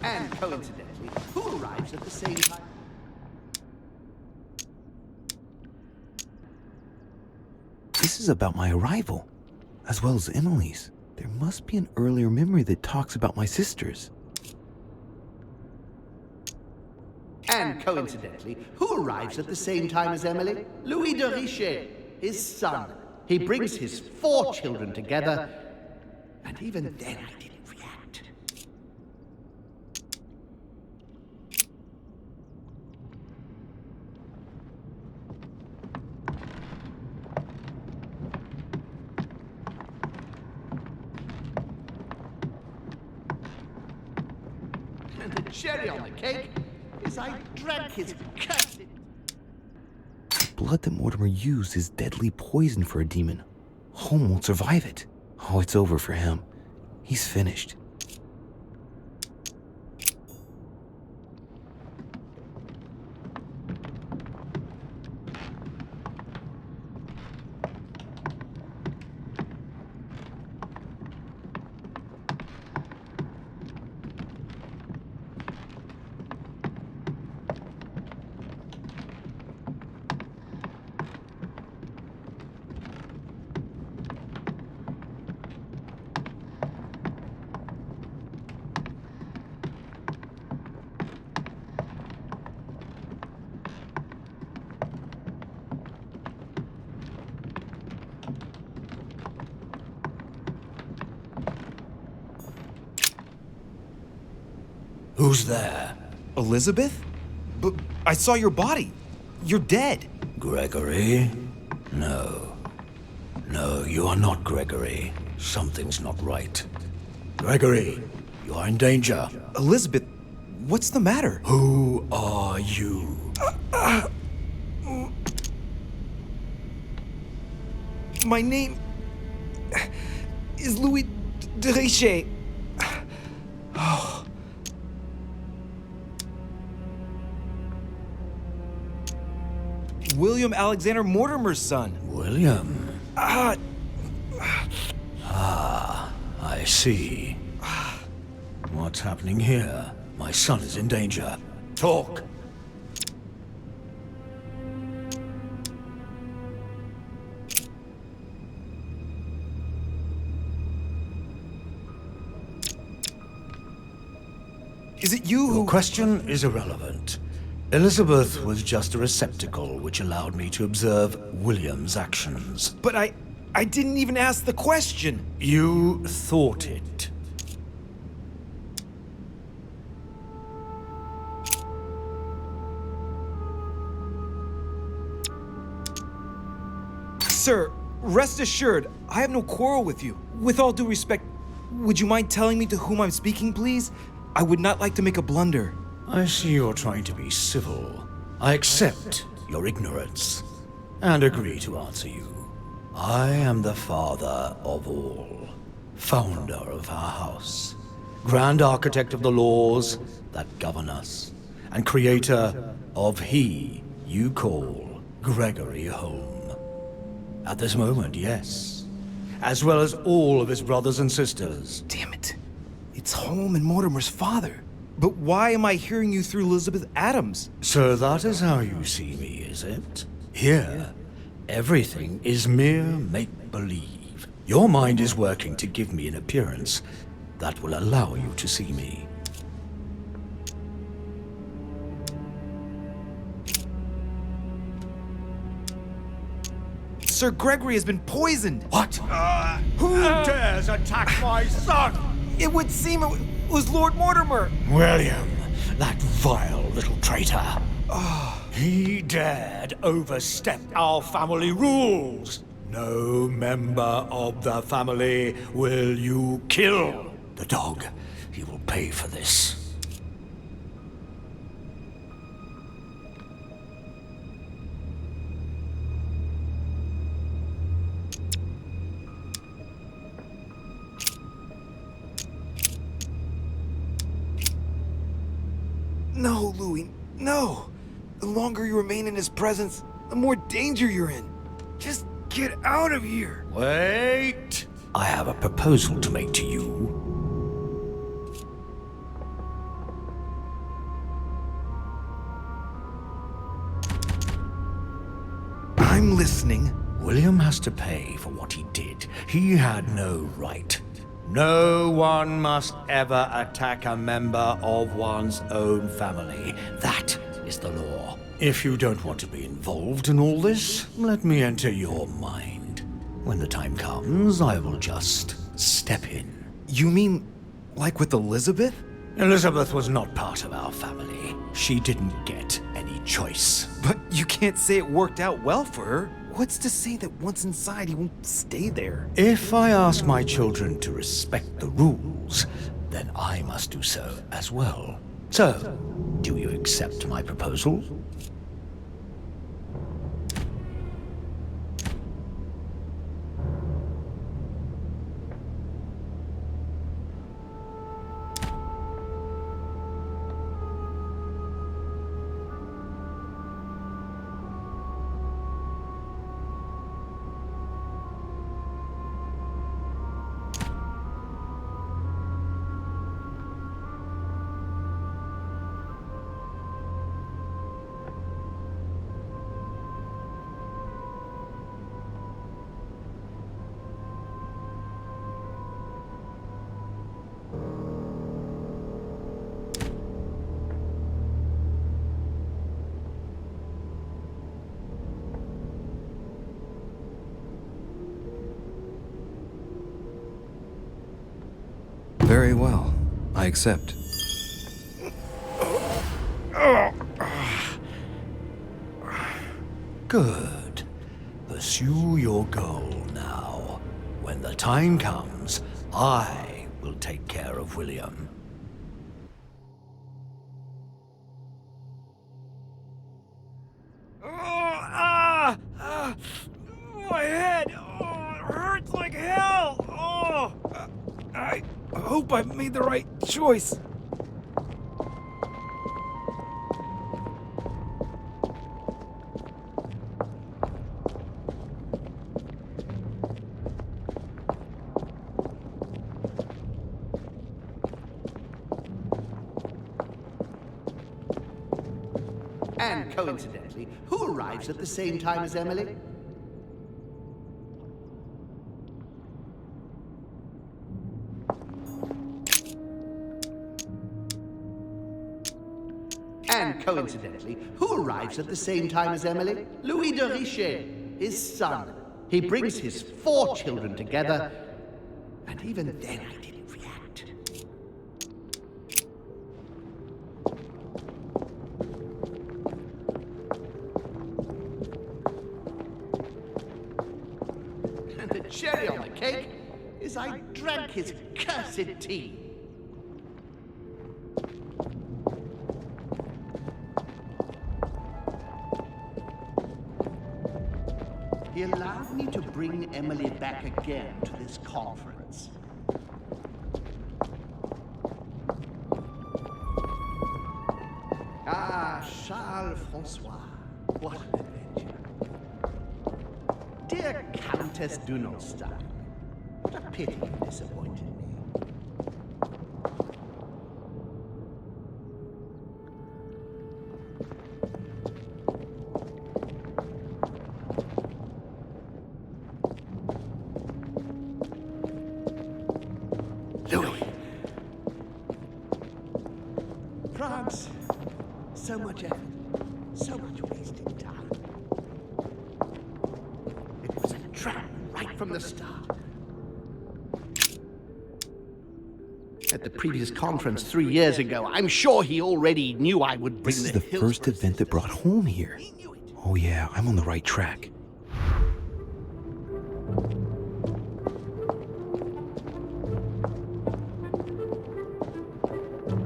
D: And coincidentally, who arrives at the same time?
J: This is about my arrival, as well as Emily's. There must be an earlier memory that talks about my sisters.
D: And coincidentally, who arrives at the same time as Emily? Louis de Riche, his son. He brings his 4 children together, and even then I didn't react. And the cherry on the cake is I drank his cursed...
J: The blood that Mortimer used is deadly poison for a demon. Home won't survive it. Oh, it's over for him. He's finished.
P: Who's there?
M: Elizabeth? But I saw your body. You're dead.
P: Gregory? No. No, you are not Gregory. Something's not right. Gregory, you are in danger.
M: Elizabeth, what's the matter?
P: Who are you?
M: My name is Louis de Рише. William Alexander Mortimer's son.
P: William? I see. What's happening here? My son is in danger. Talk!
M: Is it you who...
P: Your question is irrelevant. Elizabeth was just a receptacle which allowed me to observe William's actions.
M: But I didn't even ask the question.
P: You thought it.
M: Sir, rest assured, I have no quarrel with you. With all due respect, would you mind telling me to whom I'm speaking, please? I would not like to make a blunder.
P: I see you're trying to be civil. I accept your ignorance and agree to answer you. I am the father of all, founder of our house, grand architect of the laws that govern us, and creator of he you call Gregory home. At this moment, yes, as well as all of his brothers and sisters.
M: Damn it. It's Home and Mortimer's father. But why am I hearing you through Elizabeth Adams?
P: So that is how you see me, is it? Here, everything is mere make-believe. Your mind is working to give me an appearance that will allow you to see me.
M: Sir Gregory has been poisoned.
P: What? Who dares attack my son?
M: It would seem it was Lord Mortimer.
P: William, that vile little traitor. He dared overstep our family rules. No member of the family will you kill. The dog, he will pay for this.
M: No, Louis, no. The longer you remain in his presence, the more danger you're in. Just get out of here.
P: Wait! I have a proposal to make to you.
M: I'm listening.
P: William has to pay for what he did. He had no right. No one must ever attack a member of one's own family. That is the law. If you don't want to be involved in all this, let me enter your mind. When the time comes, I will just step in.
M: You mean like with Elizabeth?
P: Elizabeth was not part of our family. She didn't get any choice.
M: But you can't say it worked out well for her. What's to say that once inside he won't stay there?
P: If I ask my children to respect the rules, then I must do so as well. So, do you accept my proposal?
E: Very well. I accept.
P: Good. Pursue your goal now. When the time comes, I will take care of William.
M: My head! Oh, it hurts like hell! Oh! I hope I've made the right choice.
D: And coincidentally, who arrives at the same time as Emily? And coincidentally, who arrives at the same time as Emily? Louis de Riche, his son. He brings his 4 children together, and even then I didn't react. And the cherry on the cake is I drank his cursed tea. He allowed me to bring Emily back again to this conference. Ah, Charles Francois, what an adventure. Dear Countess Dunolstein, what a pity you disappointed me. France, so much effort, so much wasted time. It was a trap right from the start. At the previous conference 3 years ago, I'm sure he already knew I would bring
J: This is the first event that brought home here. Oh yeah, I'm on the right track.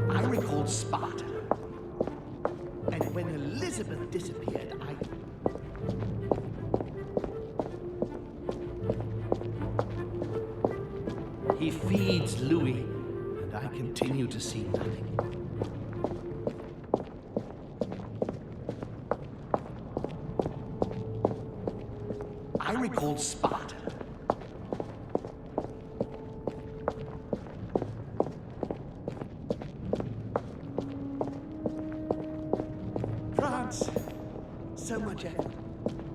D: I recalled Sparta. And when Elizabeth disappeared, He feeds Louis, and I continue to see nothing. I recalled Sparta. France, so much effort,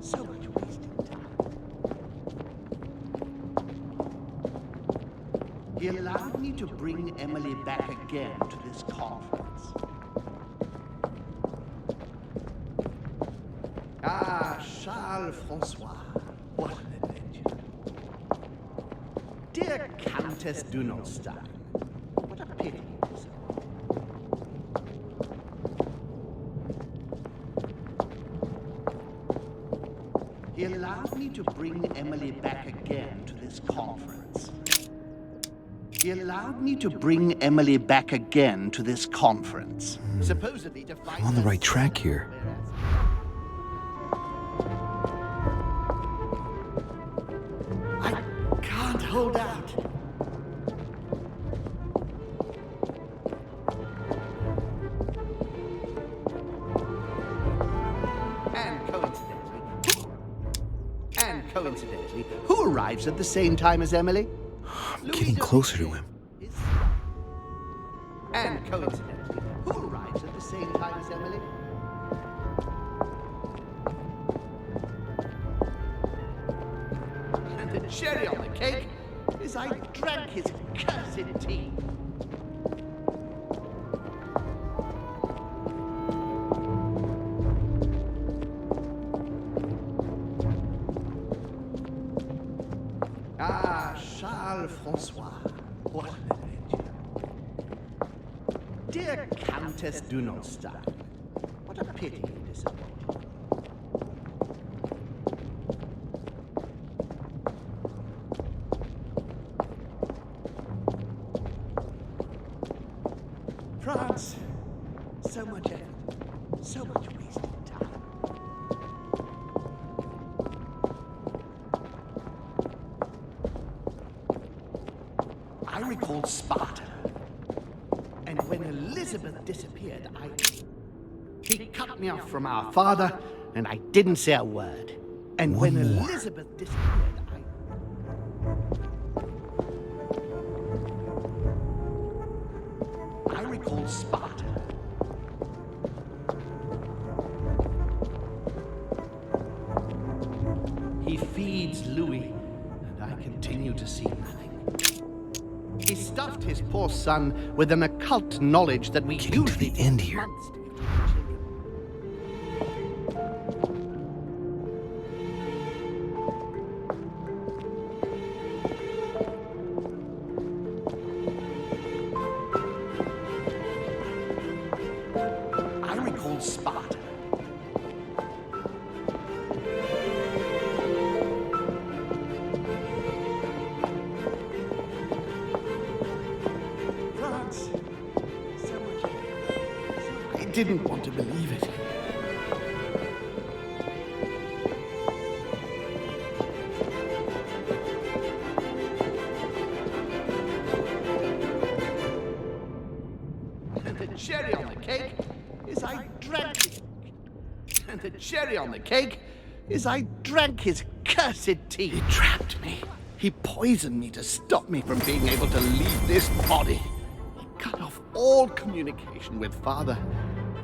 D: so much wasted time. He allowed me to bring Emily back again to this conference. Ah, Charles Francois, what an adventure. Dear Countess Dunolstein, what a pity you disappointed. He allowed me to bring Emily back again to this conference. He allowed me to bring Emily back again to this conference. Supposedly to find
J: I'm on the right track here.
D: I can't hold out. And coincidentally, who arrives at the same time as Emily?
J: I'm getting closer to him.
D: And coincidentally, who arrives at the same time as Emily? And the cherry on the cake is I drank his cursed tea. Ah, Charles Francois, what an adventure. Dear Countess, do not start. What a pity you disappointed. France, so much effort, so much wasted time. I recall Sparta. And when Elizabeth disappeared, he cut me off from our father, and I didn't say a word. And when Elizabeth disappeared, I recall Sparta. He feeds Louis, and I continue to see nothing. He stuffed his poor son with an occult knowledge that we usually
M: end here.
D: months to get our children. I recall Sparta. France. So much. I didn't want to believe it. And the cherry on the cake is I drank it. And the cherry on the cake is I drank his cursed tea. He trapped me. He poisoned me to stop me from being able to leave this body. He cut off all communication with father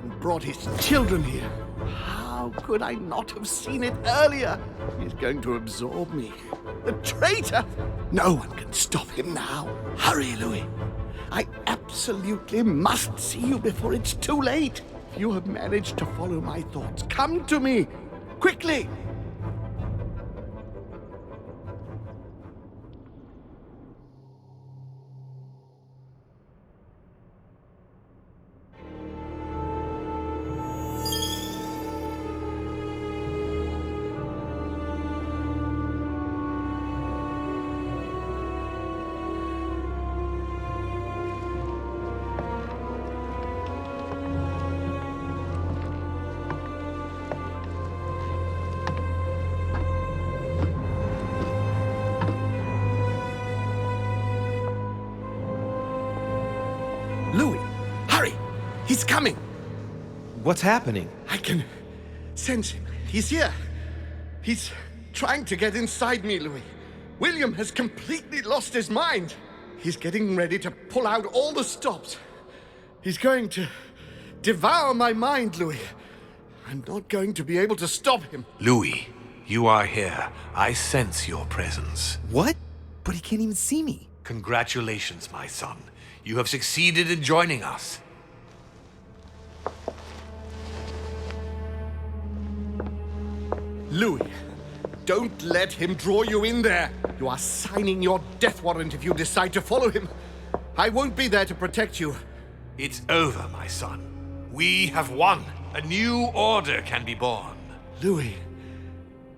D: and brought his children here. How could I not have seen it earlier? He's going to absorb me. The traitor! No one can stop him now. Hurry, Louis. I absolutely must see you before it's too late. If you have managed to follow my thoughts, come to me. Quickly! Louis, hurry! He's coming!
M: What's happening?
D: I can sense him. He's here. He's trying to get inside me, Louis. William has completely lost his mind. He's getting ready to pull out all the stops. He's going to devour my mind, Louis. I'm not going to be able to stop him.
A: Louis, you are here. I sense your presence.
M: What? But he can't even see me.
A: Congratulations, my son. You have succeeded in joining us.
D: Louis, don't let him draw you in there. You are signing your death warrant if you decide to follow him. I won't be there to protect you.
A: It's over, my son. We have won. A new order can be born.
D: Louis,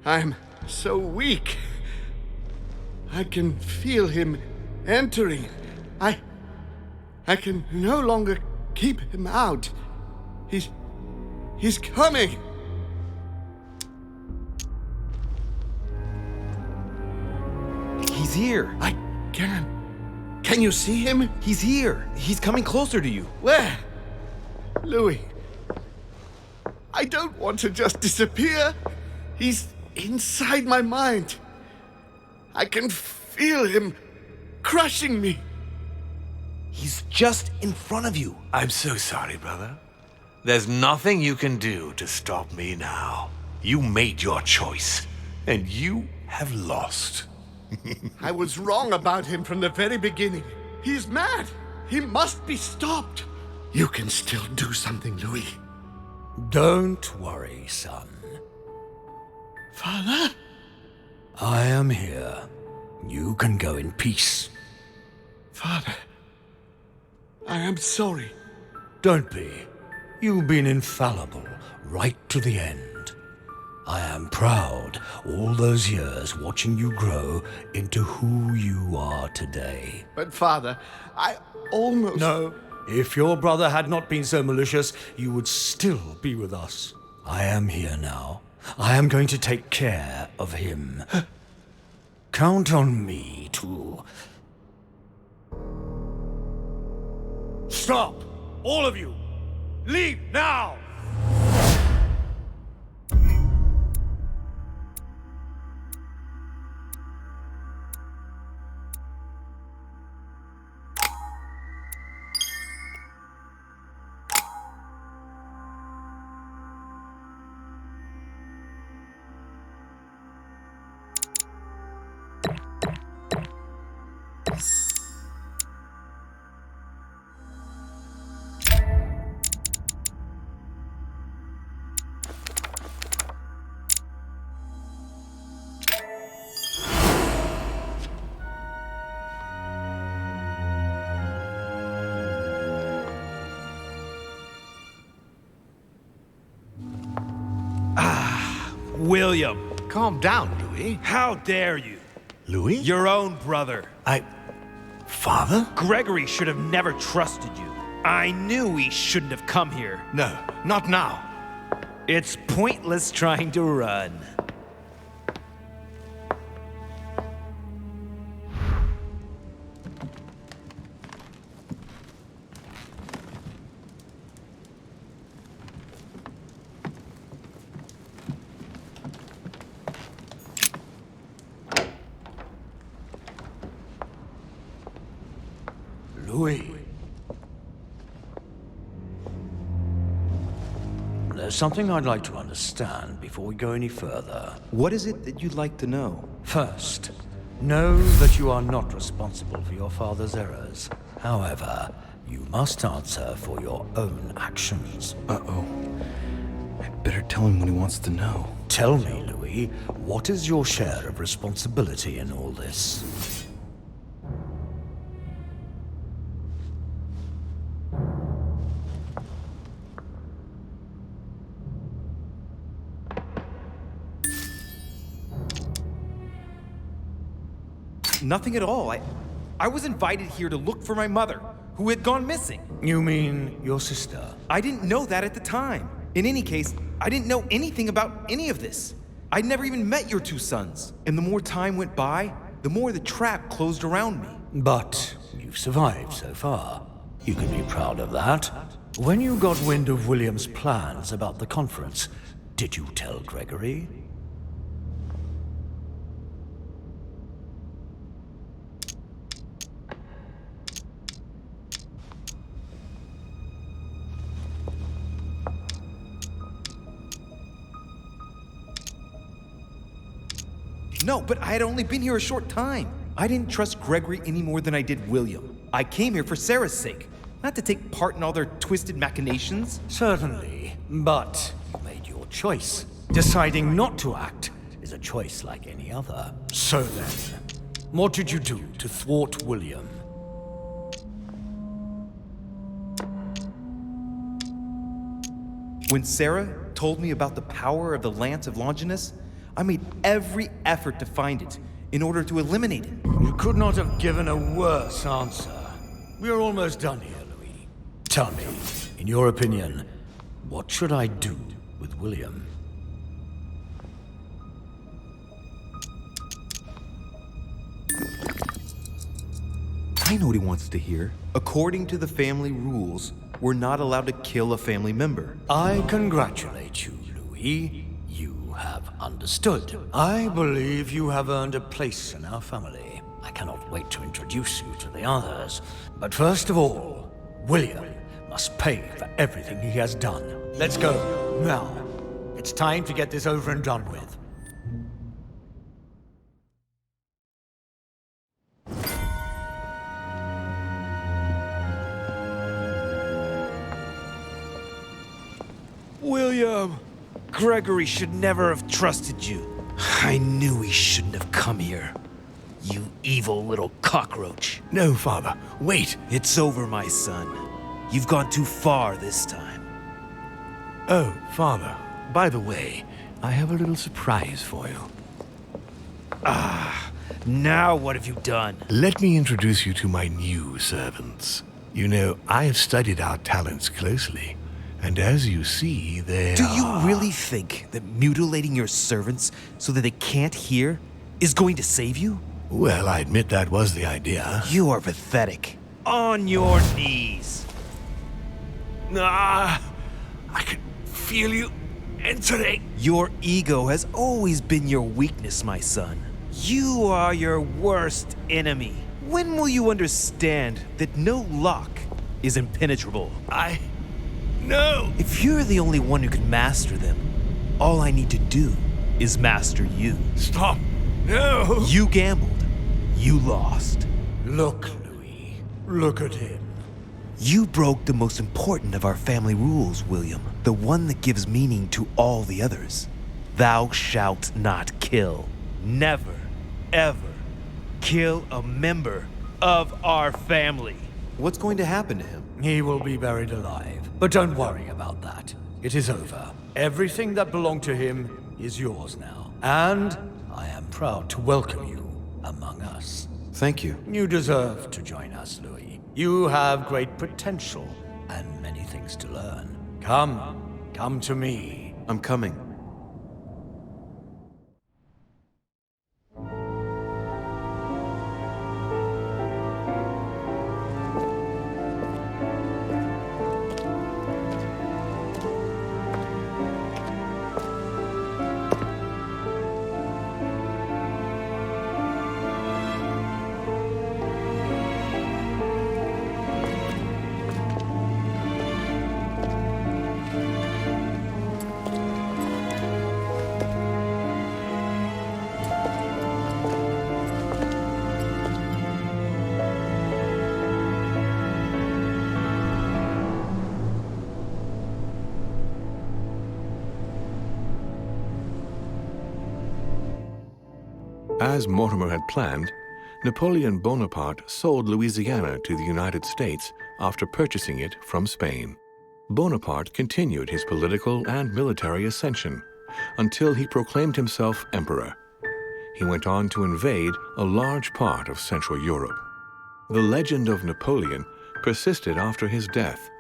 D: I'm so weak. I can feel him entering. I can no longer keep him out. He's coming.
M: He's here.
D: I can. Can you see him?
M: He's here. He's coming closer to you.
D: Where? Louis. I don't want to just disappear. He's inside my mind. I can feel him crushing me.
M: He's just in front of you.
A: I'm so sorry, brother. There's nothing you can do to stop me now. You made your choice, and you have lost.
D: I was wrong about him from the very beginning. He's mad. He must be stopped. You can still do something, Louis.
P: Don't worry, son.
D: Father?
P: I am here. You can go in peace.
D: Father, I am sorry.
P: Don't be. You've been infallible right to the end. I am proud all those years watching you grow into who you are today.
D: But Father, I almost...
P: No. If your brother had not been so malicious, you would still be with us. I am here now. I am going to take care of him. Count on me to... Stop! All of you! Leave now!
M: William!
A: Calm down, Louis.
M: How dare you?
A: Louis?
M: Your own brother.
A: Father?
M: Gregory should have never trusted you. I knew he shouldn't have come here.
A: No, not now.
M: It's pointless trying to run.
P: Louis. There's something I'd like to understand before we go any further.
E: What is it that you'd like to know?
P: First, know that you are not responsible for your father's errors. However, you must answer for your own actions.
E: Uh-oh. I better tell him what he wants to know.
P: Tell me, Louis, what is your share of responsibility in all this?
M: Nothing at all. I was invited here to look for my mother, who had gone missing.
P: You mean your sister?
M: I didn't know that at the time. In any case, I didn't know anything about any of this. I'd never even met your two sons. And the more time went by, the more the trap closed around me.
P: But you've survived so far. You can be proud of that. When you got wind of William's plans about the conference, did you tell Gregory?
M: No, but I had only been here a short time. I didn't trust Gregory any more than I did William. I came here for Sarah's sake, not to take part in all their twisted machinations.
P: Certainly, but you made your choice. Deciding not to act is a choice like any other. So then, what did you do to thwart William?
M: When Sarah told me about the power of the Lance of Longinus, I made every effort to find it in order to eliminate it.
P: You could not have given a worse answer. We are almost done here, Louis. Tell me, in your opinion, what should I do with William?
E: I know what he wants to hear. According to the family rules, we're not allowed to kill a family member.
P: I congratulate you, Louis. You have understood. I believe you have earned a place in our family. I cannot wait to introduce you to the others. But first of all, William must pay for everything he has done. Let's go, now. It's time to get this over and done with.
M: William! Gregory should never have trusted you. I knew he shouldn't have come here. You evil little cockroach.
A: No, Father. Wait.
M: It's over, my son. You've gone too far this time.
A: Oh, Father, by the way, I have a little surprise for you.
M: Now what have you done?
A: Let me introduce you to my new servants. You know, I have studied our talents closely, and as you see, they
M: Do you really think that mutilating your servants so that they can't hear is going to save you?
A: Well, I admit that was the idea.
M: You are pathetic. On your knees.
A: I can feel you entering.
M: Your ego has always been your weakness, my son. You are your worst enemy. When will you understand that no lock is impenetrable?
A: No!
M: If you're the only one who can master them, all I need to do is master you.
A: Stop! No!
M: You gambled. You lost.
P: Look, Louis. Look at him.
M: You broke the most important of our family rules, William. The one that gives meaning to all the others. Thou shalt not kill. Never, ever kill a member of our family.
E: What's going to happen to him?
P: He will be buried alive. But don't worry about that. It is over. Everything that belonged to him is yours now. And I am proud to welcome you among us.
E: Thank you.
P: You deserve to join us, Louis. You have great potential and many things to learn. Come to me.
E: I'm coming.
A: As Mortimer had planned, Napoleon Bonaparte sold Louisiana to the United States after purchasing it from Spain. Bonaparte continued his political and military ascension until he proclaimed himself emperor. He went on to invade a large part of Central Europe. The legend of Napoleon persisted after his death,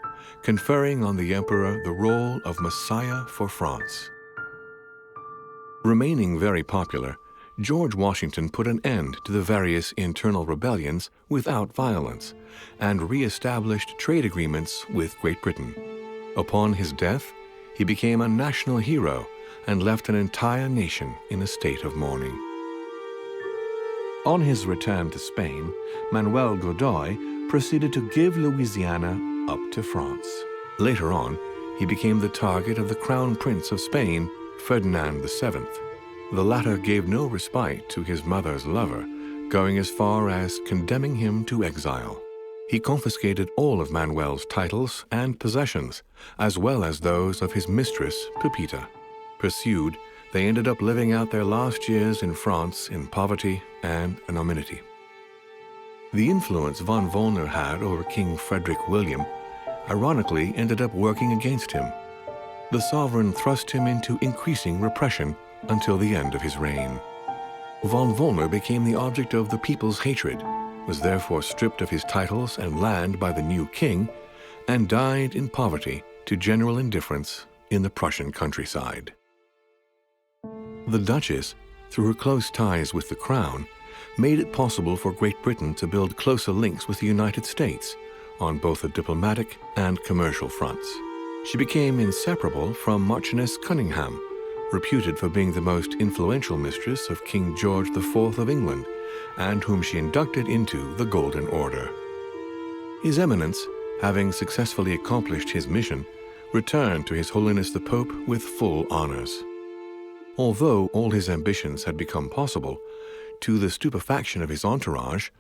A: conferring on the emperor the role of Messiah for France. Remaining very popular, George Washington put an end to the various internal rebellions without violence and re-established trade agreements with Great Britain. Upon his death, he became a national hero and left an entire nation in a state of mourning. On his return to Spain, Manuel Godoy proceeded to give Louisiana up to France. Later on, he became the target of the Crown Prince of Spain, Ferdinand VII. The latter gave no respite to his mother's lover, going as far as condemning him to exile. He confiscated all of Manuel's titles and possessions, as well as those of his mistress, Pepita. Pursued, they ended up living out their last years in France in poverty and anonymity. The influence von Wollner had over King Frederick William ironically ended up working against him. The sovereign thrust him into increasing repression until the end of his reign. Von Wollner became the object of the people's hatred, was therefore stripped of his titles and land by the new king, and died in poverty to general indifference in the Prussian countryside. The Duchess, through her close ties with the crown, made it possible for Great Britain to build closer links with the United States on both the diplomatic and commercial fronts. She became inseparable from Marchioness Cunningham, reputed for being the most influential mistress of King George IV of England, and whom she inducted into the Golden Order. His Eminence, having successfully accomplished his mission, returned to His Holiness the Pope with full honors. Although all his ambitions had become possible, to the stupefaction of his entourage,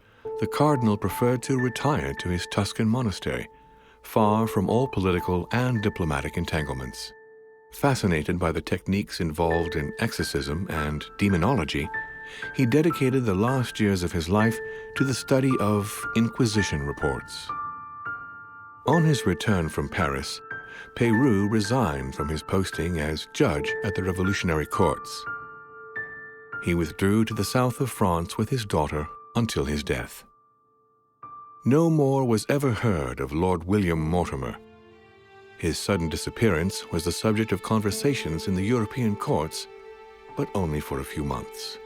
A: the Cardinal preferred to retire to his Tuscan monastery, far from all political and diplomatic entanglements. Fascinated by the techniques involved in exorcism and demonology, he dedicated the last years of his life to the study of Inquisition reports. On his return from Paris, Peyroux resigned from his posting as judge at the revolutionary courts. He withdrew to the south of France with his daughter until his death. No more was ever heard of Lord William Mortimer. His sudden disappearance was the subject of conversations in the European courts, but only for a few months.